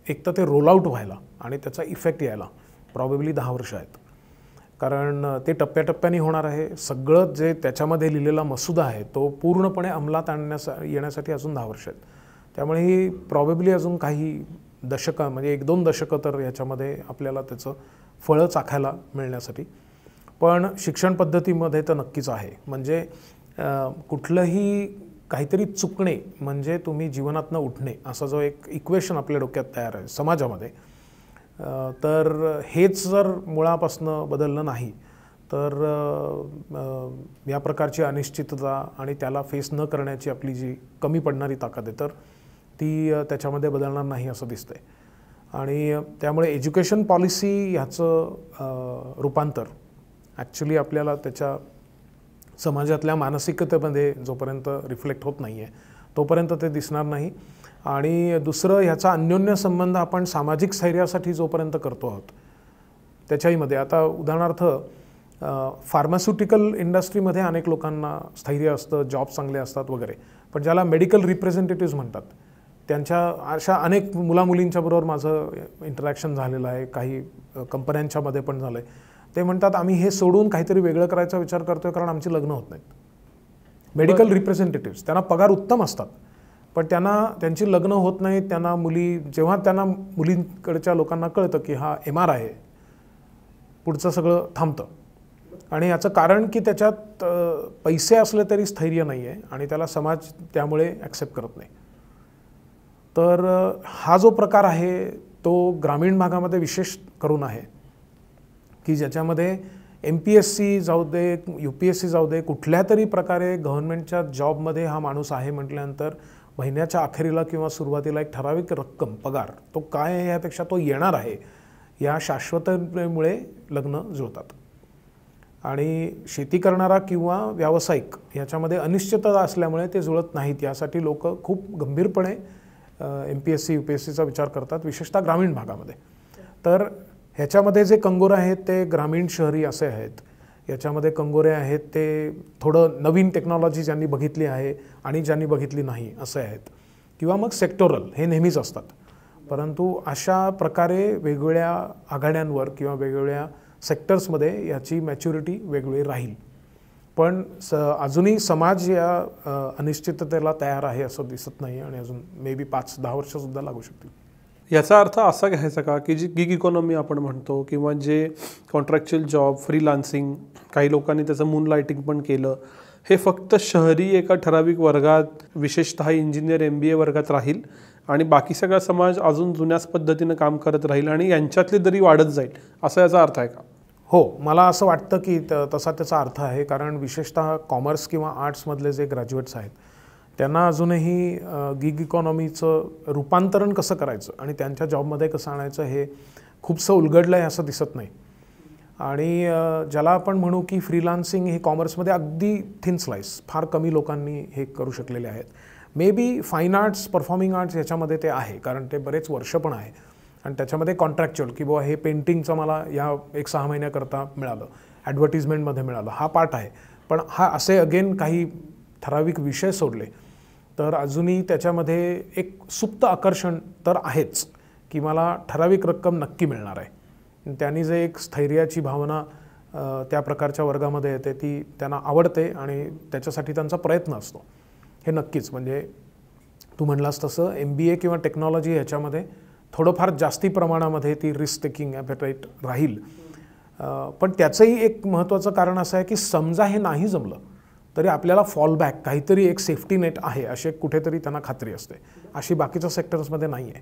एक तर ते रोल आउट व्हायला आणि त्याचा इफेक्ट यायला प्रॉबेबली 10 वर्ष आहेत, कारण ते टप्प्याटप्प्याने होणार आहे. सगळं जे त्याच्यामध्ये लिहिलेला मसुदा आहे तो पूर्णपणे अंमलात येण्यासाठी अजून 10 वर्ष आहेत. त्यामुळे ही प्रॉबेबली अजून काही दशकं म्हणजे 1-2 दशकं तर याच्यामध्ये आपल्याला त्याचं फळं चाखायला मिळण्यासाठी. पण शिक्षण पद्धतीमध्ये तर नक्कीच आहे. म्हणजे कुठलंही काहीतरी चुकणे म्हणजे तुम्ही जीवनातनं उठणे असा जो एक इक्वेशन आपल्या डोक्यात तयार आहे समाजामध्ये, तर हेच जर मुळापासनं बदललं नाही तर या प्रकारची अनिश्चितता आणि त्याला फेस न करण्याची आपली जी कमी पडणारी ताकद आहे तर ती त्याच्यामध्ये बदलणार नाही असं दिसतंय. आणि त्यामुळे एज्युकेशन पॉलिसी ह्याचं रूपांतर ॲक्च्युली आपल्याला त्याच्या समाजातल्या मानसिकतेमध्ये जोपर्यंत रिफ्लेक्ट होत नाही आहे तोपर्यंत ते दिसणार नाही. आणि दुसरं ह्याचा अन्योन्य संबंध आपण सामाजिक स्थैर्यासाठी जोपर्यंत करतो आहोत त्याच्याहीमध्ये, आता उदाहरणार्थ फार्मास्युटिकल इंडस्ट्रीमध्ये अनेक लोकांना स्थैर्य असतं, जॉब चांगले असतात वगैरे, पण ज्याला मेडिकल रिप्रेझेंटेटिव्ह म्हणतात त्यांच्या अशा अनेक मुलामुलींच्या बरोबर माझं इंटरॅक्शन झालेलं आहे, काही कंपन्यांच्यामध्ये पण झालं आहे. ते म्हणतात आम्ही हे सोडून काहीतरी वेगळं करायचा विचार करतोय कारण आमची लग्न होत नाहीत. मेडिकल रिप्रेझेंटेटिव्ह्स त्यांना पगार उत्तम असतात पण त्यांची लग्न होत नाहीत. त्यांना जेव्हा त्यांना मुलींकडच्या लोकांना कळतं की हा MR आहे, पुढचं सगळं थांबतं. आणि याचं कारण की त्याच्यात पैसे असले तरी स्थैर्य नाही आहे आणि त्याला समाज त्यामुळे ॲक्सेप्ट करत नाही. तर हा जो प्रकार आहे तो ग्रामीण भागामध्ये विशेष करून आहे की ज्याच्यामध्ये MPSC जाऊ दे, UPSC जाऊ दे, कुठल्या तरी प्रकारे गव्हर्नमेंटच्या जॉबमध्ये हा माणूस आहे म्हटल्यानंतर महिन्याच्या अखेरीला किंवा सुरुवातीला एक ठराविक रक्कम पगार तो काय आहे यापेक्षा तो येणार आहे या शाश्वततेमुळे लग्न जुळतात. आणि शेती करणारा किंवा व्यावसायिक याच्यामध्ये अनिश्चितता असल्यामुळे ते जुळत नाहीत. यासाठी लोक खूप गंभीरपणे MPSC UPSCचा विचार करतात, विशेषतः ग्रामीण भागामध्ये. तर ह्याच्यामध्ये जे कंगोरे आहेत ते ग्रामीण शहरी असे आहेत. याच्यामध्ये कंगोरे आहेत ते थोडं नवीन टेक्नॉलॉजी ज्यांनी बघितली आहे आणि ज्यांनी बघितली नाही असे आहेत. किंवा मग सेक्टोरल हे नेहमीच असतात. परंतु अशा प्रकारे वेगवेगळ्या आघाड्यांवर किंवा वेगवेगळ्या सेक्टर्समध्ये याची मॅच्युरिटी वेगवेगळी राहील. पण अजूनही समाज या अनिश्चिततेला तयार आहे असं दिसत नाही आणि अजून मे बी 5-10 वर्षसुद्धा लागू शकतील. याचा अर्थ असा घ्यायचा का की जी गिग इकॉनॉमी आपण म्हणतो किंवा जे कॉन्ट्रॅक्च्युअल जॉब, फ्रीलान्सिंग, काही लोकांनी त्याचं मूनलाइटिंग पण केलं, हे फक्त शहरी एका ठराविक वर्गात, विशेषतः इंजिनियर MBA वर्गात राहील आणि बाकी सगळा समाज अजून जुन्याच पद्धतीनं काम करत राहील आणि यांच्यातली दरी वाढत जाईल, असा याचा अर्थ आहे का? हो, मला असं वाटतं की तसा त्याचा अर्थ आहे. कारण विशेषतः कॉमर्स किंवा आर्ट्समधले जे ग्रॅज्युएट्स आहेत त्यांना अजूनही गिग इकॉनॉमीचं रूपांतरण कसं करायचं आणि त्यांच्या जॉबमध्ये कसं आणायचं हे खूपसं उलगडलं आहे असं दिसत नाही. आणि ज्याला आपण म्हणू की फ्रीलान्सिंग हे कॉमर्समध्ये अगदी थिन स्लाइस, फार कमी लोकांनी हे करू शकलेले आहेत. May be fine arts, performing arts याच्यामध्ये ते आहे, कारण ते बरेच वर्ष पण आहे आणि त्याच्यामध्ये कॉन्ट्रॅक्च्युअल की बुवा हे पेंटिंगचं मला या 1-6 महिन्याकरता मिळालं, ॲडव्हर्टिजमेंटमध्ये मिळालं, हा पार्ट आहे. पण हा असे अगेन काही ठराविक विषय सोडले तर अजूनही त्याच्यामध्ये एक सुप्त आकर्षण तर आहेच की मला ठराविक रक्कम नक्की मिळणार आहे. त्यांनी जे एक स्थैर्याची भावना त्या प्रकारच्या वर्गामध्ये येते ती त्यांना आवडते आणि त्याच्यासाठी त्यांचा प्रयत्न असतो, हे नक्कीच. म्हणजे तू म्हणलास तसं MBA किंवा टेक्नॉलॉजी ह्याच्यामध्ये थोडंफार जास्ती प्रमाणामध्ये ती रिस्क टेकिंग ॲपेटाईट राहील. पण त्याचंही एक महत्त्वाचं कारण असं आहे की समजा हे नाही जमलं तरी आपल्याला फॉलबॅक काहीतरी एक सेफ्टी नेट आहे असे कुठेतरी त्यांना खात्री असते, अशी बाकीच्या सेक्टर्समध्ये नाही आहे.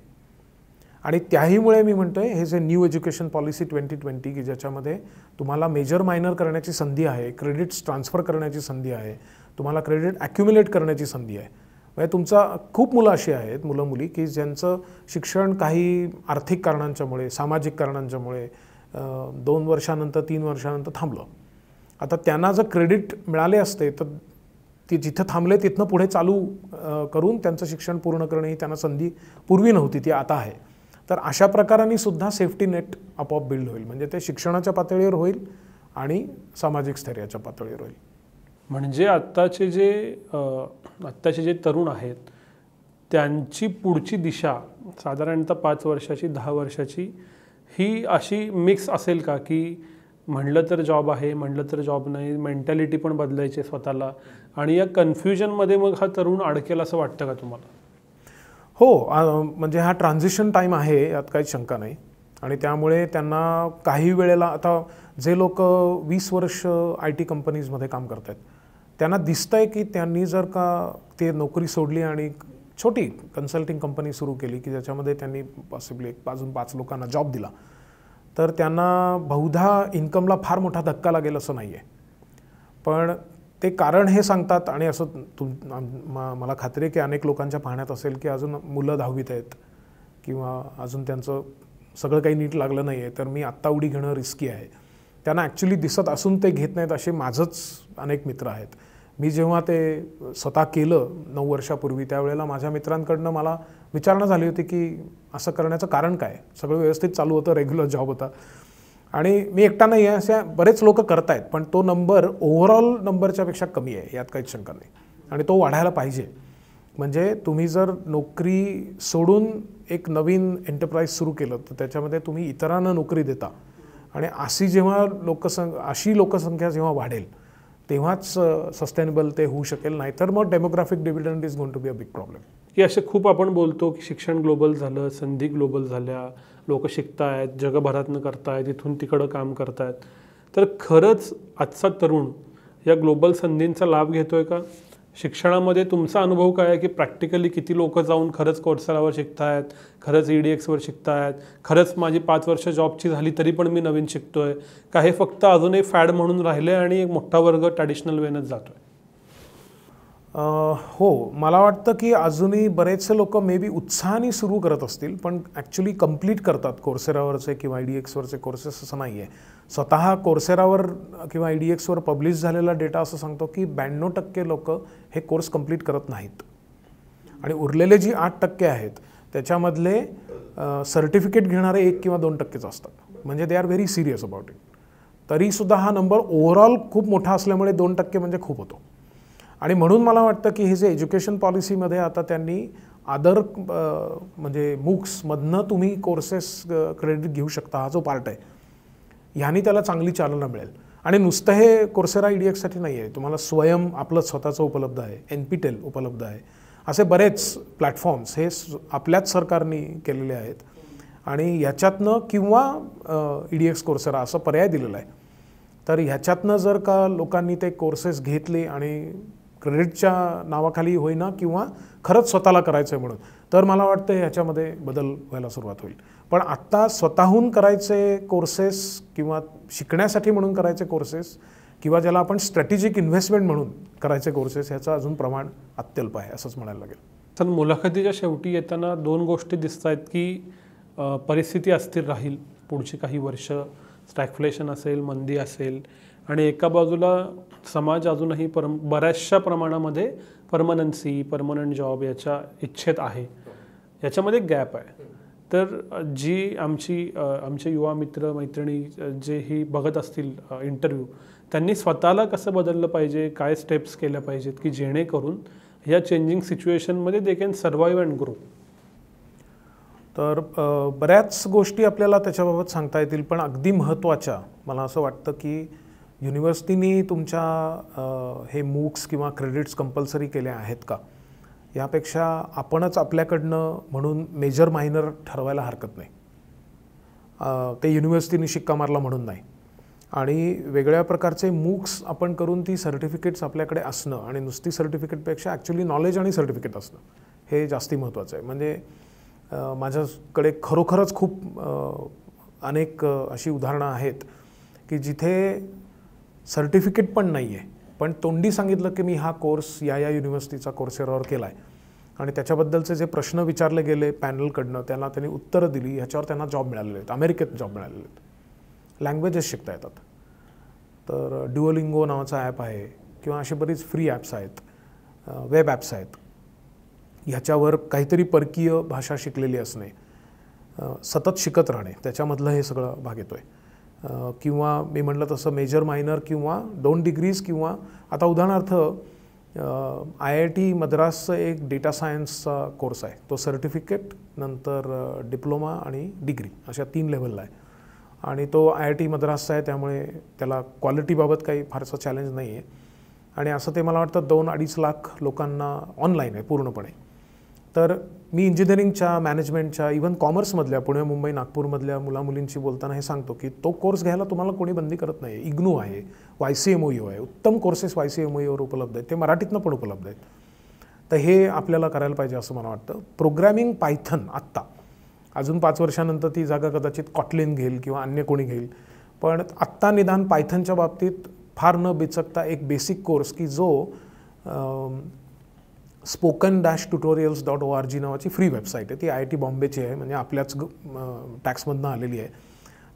आणि त्याहीमुळे मी म्हणतो आहे हे जे न्यू एज्युकेशन पॉलिसी 2020 की ज्याच्यामध्ये तुम्हाला मेजर मायनर करण्याची संधी आहे, क्रेडिट्स ट्रान्सफर करण्याची संधी आहे, तुम्हाला क्रेडिट ॲक्युम्युलेट करण्याची संधी आहे. म्हणजे तुमचा खूप मुलं अशी आहेत, मुलं मुली की ज्यांचं शिक्षण काही आर्थिक कारणांच्यामुळे, सामाजिक कारणांच्यामुळे 2 वर्षानंतर 3 वर्षानंतर थांबलं. आता त्यांना जर क्रेडिट मिळाले असते तर ते जिथं थांबले तिथनं पुढे चालू करून त्यांचं शिक्षण पूर्ण करणे ही त्यांना संधी पूर्वी नव्हती, ती आता आहे. तर अशा प्रकारांनी सुद्धा सेफ्टी नेट आपोआप बिल्ड होईल. म्हणजे ते शिक्षणाच्या पातळीवर होईल आणि सामाजिक स्थैर्याच्या पातळीवर होईल. म्हणजे आत्ताचे जे तरुण आहेत त्यांची पुढची दिशा साधारणतः 5 वर्षाची, 10 वर्षाची ही अशी मिक्स असेल का की म्हणलं तर जॉब आहे, म्हणलं तर जॉब नाही, मेंटॅलिटी पण बदलायची स्वतःला, आणि या कन्फ्युजनमध्ये मग हा तरुण अडकेल असं वाटतं का तुम्हाला? हो, म्हणजे हा ट्रान्झिशन टाईम आहे, यात काही शंका नाही. आणि त्यामुळे त्यांना काही वेळेला आता जे लोक 20 वर्ष IT कंपनीजमध्ये काम करत आहेत त्यांना दिसतंय की त्यांनी जर का ते नोकरी सोडली आणि छोटी कन्सल्टिंग कंपनी सुरू केली की ज्याच्यामध्ये त्यांनी पॉसिबली 5 लोकांना जॉब दिला तर त्यांना बहुधा इन्कमला फार मोठा धक्का लागेल असं नाही आहे. पण ते कारण हे सांगतात आणि असं मला खात्री आहे की अनेक लोकांच्या पाहण्यात असेल की अजून मुलं 10वीत आहेत किंवा अजून त्यांचं सगळं काही नीट लागलं नाही आहे तर मी आत्ता उडी घेणं रिस्की आहे. त्यांना ॲक्च्युली दिसत असून ते घेत नाहीत असे माझंच अनेक मित्र आहेत. मी जेव्हा ते स्वतः केलं 9 वर्षापूर्वी त्यावेळेला माझ्या मित्रांकडनं मला विचारणा झाली होती की असं करण्याचं कारण काय, सगळं व्यवस्थित चालू होतं, रेग्युलर जॉब होता आणि मी एकटा नाही आहे, असे बरेच लोक करत आहेत. पण तो नंबर ओव्हरऑल नंबरच्या पेक्षा कमी आहे, यात काहीच शंका नाही आणि तो वाढायला पाहिजे. म्हणजे तुम्ही जर नोकरी सोडून एक नवीन एंटरप्राइज सुरू केलं तर त्याच्यामध्ये तुम्ही इतरांना नोकरी देता आणि अशी लोकसंख्या जेव्हा वाढेल तेव्हाच सस्टेनेबल ते होऊ शकेल. नाहीतर मग demographic dividend is going to be a big problem. की असे खूप आपण बोलतो की शिक्षण ग्लोबल झालं, संधी ग्लोबल झाल्या, लोक शिकतायत, जगभरातनं करतायत, इथून तिकडं काम करतायत. तर खरंच आजचा तरुण या ग्लोबल संधींचा लाभ घेतोय का? शिक्षणामध्ये तुमचा अनुभव काय आहे की प्रॅक्टिकली किती लोक जाऊन खरंच कोर्सेरावर शिकतायत, खरंच EDXवर शिकतायत, खरंच माझी 5 वर्ष जॉबची झाली तरी पण मी नवीन शिकतोय का, हे फक्त अजूनही फॅड म्हणून राहिले आणि एक मोठा वर्ग ट्रॅडिशनल वेनच जातोय? हो, मला वाटतं की अजूनही बरेचसे लोक मे बी उत्साहाने सुरू करत असतील पण ॲक्च्युली कंप्लीट करतात कोर्सेरावरचे किंवा EDXवरचे कोर्सेस असं नाही आहे. स्वतः कोर्सेरावर किंवा EDXवर पब्लिश झालेला डेटा असं सांगतो की 92% लोक हे कोर्स कंप्लीट करत नाहीत आणि उरलेले जी 8% आहेत त्याच्यामधले सर्टिफिकेट घेणारे 1 किंवा 2%च असतात. म्हणजे they are very serious about it. तरीसुद्धा हा नंबर ओव्हरऑल खूप मोठा असल्यामुळे 2% म्हणजे खूप होतो. आणि म्हणून मला वाटतं की हे जे एज्युकेशन पॉलिसीमध्ये आता त्यांनी अदर म्हणजे मूक्समधनं तुम्ही कोर्सेस क्रेडिट घेऊ शकता, हा जो पार्ट आहे ह्यानी त्याला चांगली चालना मिळेल. आणि नुसतं हे कोर्सेरा EDXसाठी नाही आहे, तुम्हाला स्वयं आपलं स्वतःचं उपलब्ध आहे, NPTEL उपलब्ध आहे. असे बरेच प्लॅटफॉर्म्स हे आपल्याच सरकारने केलेले आहेत आणि ह्याच्यातनं किंवा EDX कोर्सेरा असं पर्याय दिलेला आहे. तर ह्याच्यातनं जर का लोकांनी ते कोर्सेस घेतले आणि क्रेडिटच्या नावाखाली होईना किंवा खरंच स्वतःला करायचं आहे म्हणून, तर मला वाटतं ह्याच्यामध्ये बदल व्हायला सुरुवात होईल. पण आत्ता स्वतःहून करायचे कोर्सेस किंवा शिकण्यासाठी म्हणून करायचे कोर्सेस किंवा ज्याला आपण स्ट्रॅटेजिक इन्व्हेस्टमेंट म्हणून करायचे कोर्सेस ह्याचं अजून प्रमाण अत्यल्प आहे असंच म्हणायला लागेल. तर मुलाखतीच्या शेवटी येताना 2 गोष्टी दिसत आहेत की परिस्थिती अस्थिर राहील पुढची काही वर्ष, स्टॅगफ्लेशन असेल, मंदी असेल आणि एका बाजूला समाज अजूनही बऱ्याचशा प्रमाणामध्ये परमनंट जॉब याच्या इच्छेत आहे. याच्यामध्ये गॅप आहे. तर जी आमचे युवा मित्र मैत्रिणी जे ही बघत असतील इंटरव्ह्यू, त्यांनी स्वतःला कसं बदललं पाहिजे, काय स्टेप्स केल्या पाहिजेत की जेणेकरून या चेंजिंग सिच्युएशनमध्ये they can survive and grow? तर बऱ्याच गोष्टी आपल्याला त्याच्याबाबत सांगता येतील, पण अगदी महत्त्वाच्या मला असं वाटतं की युनिव्हर्सिटीनी तुमच्या हे मूक्स किंवा क्रेडिट्स कंपल्सरी केले आहेत का, यापेक्षा आपणच आपल्याकडनं म्हणून मेजर मायनर ठरवायला हरकत नाही. ते युनिव्हर्सिटीनी शिक्का मारला म्हणून नाही. आणि वेगळ्या प्रकारचे मूक्स आपण करून ती सर्टिफिकेट्स आपल्याकडे असणं आणि नुसती सर्टिफिकेटपेक्षा ॲक्च्युली नॉलेज आणि सर्टिफिकेट असणं हे जास्ती महत्त्वाचं आहे. म्हणजे माझ्याकडे खरोखरच खूप अनेक अशी उदाहरणं आहेत की जिथे सर्टिफिकेट पण नाही आहे, पण तोंडी सांगितलं की मी हा कोर्स या युनिव्हर्सिटीचा कोर्सेरावर केला आहे आणि त्याच्याबद्दलचे जे प्रश्न विचारले गेले पॅनलकडनं त्यांना त्यांनी उत्तरं दिली, ह्याच्यावर त्यांना जॉब मिळालेले आहेत, अमेरिकेत जॉब मिळालेले आहेत. लँग्वेजेस शिकता येतात. तर ड्युओलिंगो नावाचा ॲप आहे किंवा असे बरीच फ्री ॲप्स आहेत, वेब ॲप्स आहेत. ह्याच्यावर काहीतरी परकीय भाषा शिकलेली असणे, सतत शिकत राहणे, त्याच्यामधलं हे सगळं भाग येतो आहे. किंवा मी म्हटलं तसं मेजर मायनर किंवा 2 डिग्रीज किंवा आता उदाहरणार्थ IIT मद्रासचं एक डेटा सायन्सचा कोर्स आहे, तो सर्टिफिकेट नंतर डिप्लोमा आणि डिग्री अशा 3 लेव्हलला आहे आणि तो IIT मद्रासचा आहे, त्यामुळे त्याला क्वालिटीबाबत काही फारसं चॅलेंज नाही आहे. आणि असं ते मला वाटतं 2-2.5 लाख लोकांना ऑनलाईन आहे पूर्णपणे. तर मी इंजिनिअरिंगच्या, मॅनेजमेंटच्या, इव्हन कॉमर्समधल्या पुणे, मुंबई, नागपूरमधल्या मुलामुलींशी बोलताना हे सांगतो की तो कोर्स घ्यायला तुम्हाला कोणी बंदी करत नाही. इग्नू आहे, YCMOU आहे, उत्तम कोर्सेस YCMOUवर उपलब्ध आहेत, ते मराठीतनं पण उपलब्ध आहेत. तर हे आपल्याला करायला पाहिजे असं मला वाटतं. प्रोग्रॅमिंग पायथन आत्ता, अजून 5 वर्षानंतर ती जागा कदाचित कॉटलिन घेईल किंवा अन्य कोणी घेईल, पण आत्ता निदान पायथनच्या बाबतीत फार न बिचकता एक बेसिक कोर्स की जो spoken-tutorials.org नावाची फ्री वेबसाईट आहे, ती IIT बॉम्बेची आहे, म्हणजे आपल्याच टॅक्समधनं आलेली आहे.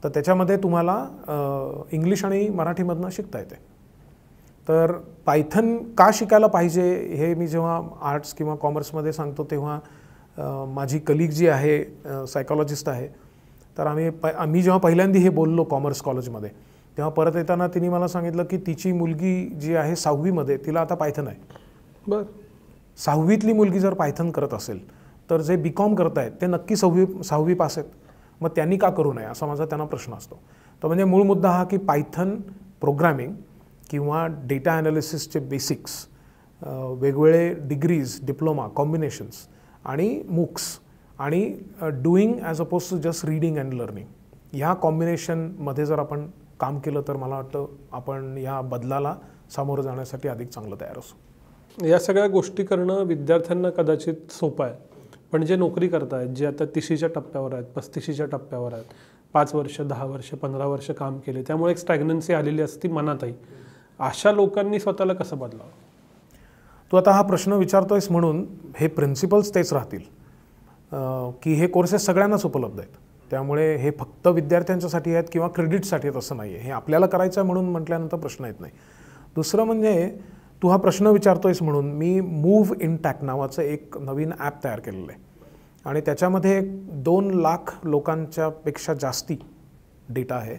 तर त्याच्यामध्ये तुम्हाला इंग्लिश आणि मराठीमधनं शिकता येते. तर पायथन का शिकायला पाहिजे हे मी जेव्हा आर्ट्स किंवा कॉमर्समध्ये सांगतो तेव्हा माझी कलिग जी आहे सायकॉलॉजिस्ट आहे, तर आम्ही जेव्हा पहिल्यांदा हे बोललो कॉमर्स कॉलेजमध्ये, तेव्हा परत येताना तिने मला सांगितलं की तिची मुलगी जी आहे 6वीमध्ये, तिला आता पायथन आहे. बरं. 6वीतली मुलगी जर पायथन करत असेल तर जे BCom करत आहेत ते नक्की 6वी पास आहेत, मग त्यांनी का करू नये असा माझा त्यांना प्रश्न असतो. तर म्हणजे मूळ मुद्दा हा की पायथन प्रोग्रॅमिंग किंवा डेटा ॲनालिसिसचे बेसिक्स, वेगवेगळे डिग्रीज, डिप्लोमा, कॉम्बिनेशन्स आणि मूक्स आणि doing as opposed to just reading and learning, ह्या कॉम्बिनेशनमध्ये जर आपण काम केलं तर मला वाटतं आपण या बदलाला सामोरं जाण्यासाठी अधिक चांगलं तयार असू. या सगळ्या गोष्टी करणं विद्यार्थ्यांना कदाचित सोपं आहे, पण जे नोकरी करत आहेत, जे आता 30च्या टप्प्यावर आहेत, 35च्या टप्प्यावर आहेत, 5 वर्ष, 10 वर्ष, 15 वर्ष काम केले, त्यामुळे एक स्टॅग्नन्सी आलेली असती मनातही, अशा लोकांनी स्वतःला कसं बदलावं? तू आता हा प्रश्न विचारतोयस म्हणून हे प्रिन्सिपल्स तेच राहतील की हे कोर्सेस सगळ्यांनाच उपलब्ध आहेत, त्यामुळे हे फक्त विद्यार्थ्यांच्यासाठी आहेत किंवा क्रेडिटसाठी आहेत असं नाही आहे. हे आपल्याला करायचं आहे म्हणून म्हटल्यानंतर प्रश्न येत नाही. दुसरं म्हणजे तू हा प्रश्न विचारतोयस म्हणून मी मूव्ह इन टॅक नावाचं एक नवीन ॲप तयार केलेलं आहे आणि त्याच्यामध्ये 2 लाख लोकांच्यापेक्षा जास्ती डेटा आहे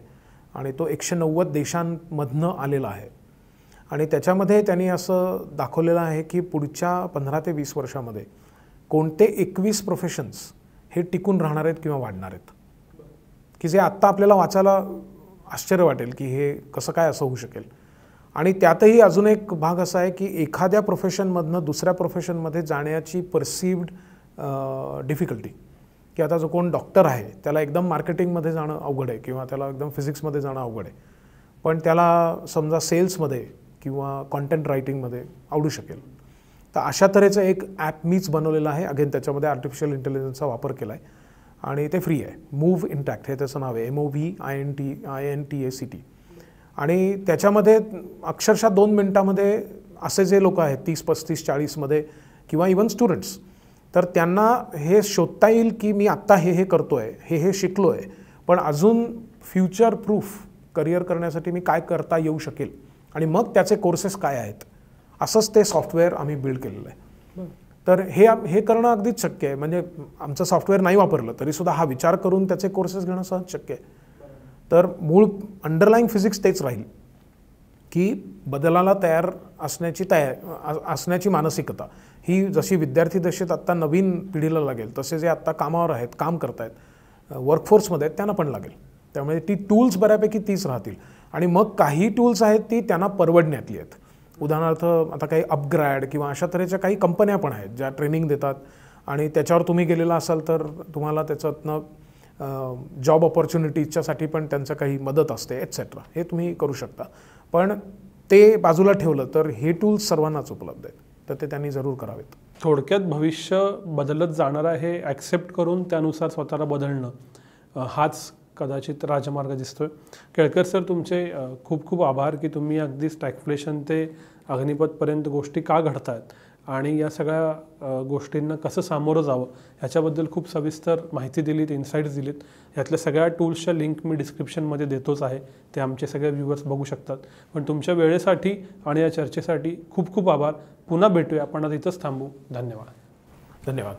आणि तो 190 देशांमधनं आलेला आहे. आणि त्याच्यामध्ये त्यांनी असं दाखवलेलं आहे की पुढच्या 15 ते 20 वर्षामध्ये कोणते 21 प्रोफेशन्स हे टिकून राहणार आहेत किंवा वाढणार आहेत, की जे आत्ता आपल्याला वाचायला आश्चर्य वाटेल की हे कसं काय असं होऊ शकेल. आणि त्यातही अजून एक भाग असा आहे की एखाद्या प्रोफेशनमधनं दुसऱ्या प्रोफेशनमध्ये जाण्याची परसिव्ड डिफिकल्टी, की आता जो कोण डॉक्टर आहे त्याला एकदम मार्केटिंगमध्ये जाणं अवघड आहे किंवा त्याला एकदम फिजिक्समध्ये जाणं अवघड आहे, पण त्याला समजा सेल्समध्ये किंवा कॉन्टेंट रायटिंगमध्ये आवडू शकेल. तर अशा तऱ्हेचं एक ॲप मीच बनवलेलं आहे. अगेन त्याच्यामध्ये आर्टिफिशियल इंटेलिजन्सचा वापर केला आहे आणि ते फ्री आहे. मूव्ह इंटॅक्ट हे त्याचं नाव आहे, MOVINTACT. आणि त्याच्यामध्ये अक्षरशः 2 मिनिटामध्ये असे जे लोक आहेत 30, 35, 40मध्ये किंवा इवन स्टुडंट्स, तर त्यांना हे शोधता येईल की मी आत्ता हे करतो आहे, हे शिकलो आहे, पण अजून फ्युचर प्रूफ करिअर करण्यासाठी मी काय करता येऊ शकेल आणि मग त्याचे कोर्सेस काय आहेत, असंच ते सॉफ्टवेअर आम्ही बिल्ड केलेलं आहे. तर हे करणं अगदीच शक्य आहे. म्हणजे आमचं सॉफ्टवेअर नाही वापरलं तरीसुद्धा हा विचार करून त्याचे कोर्सेस घेणं सहज शक्य आहे. तर मूळ अंडरलाईंग फिजिक्स तेच राहील की बदलाला तयार असण्याची मानसिकता ही जशी विद्यार्थी दशेत आत्ता नवीन पिढीला लागेल, तसे जे आत्ता कामावर आहेत, काम करतायत, वर्कफोर्समध्ये आहेत, त्यांना पण लागेल. त्यामुळे ती टूल्स बऱ्यापैकी तीच राहतील. आणि मग काही टूल्स आहेत ती त्यांना परवडण्यातली आहेत. उदाहरणार्थ आता काही अपग्रेड किंवा अशा तऱ्हेच्या काही कंपन्या पण आहेत ज्या ट्रेनिंग देतात आणि त्याच्यावर तुम्ही गेलेला असाल तर तुम्हाला त्याच्यातनं जॉब ऑपॉर्च्युनिटीजच्यासाठी पण त्यांचं काही मदत असते एटसेट्रा, हे तुम्ही करू शकता. पण ते बाजूला ठेवलं तर हे टूल्स सर्वांनाच उपलब्ध आहेत, तर ते त्यांनी जरूर करावेत. थोडक्यात भविष्य बदलत जाणार आहे, ॲक्सेप्ट करून त्यानुसार स्वतःला बदलणं हाच कदाचित राजमार्ग दिसतोय. केळकर सर, तुमचे खूप खूप आभार की तुम्ही अगदी स्टॅगफ्लेशन ते अग्निपथपर्यंत गोष्टी का घडतायत आणि या सगळ्या गोष्टींना कसं सामोरं जावं ह्याच्याबद्दल खूप सविस्तर माहिती दिलीत, इन्साईट्स दिलीत. यातल्या सगळ्या टूल्सच्या लिंक मी डिस्क्रिप्शनमध्ये देतोच आहे, ते आमचे सगळे व्ह्यूअर्स बघू शकतात. पण तुमच्या वेळेसाठी आणि या चर्चेसाठी खूप खूप आभार. पुन्हा भेटूया, आपण आता इथंच थांबू. धन्यवाद. धन्यवाद.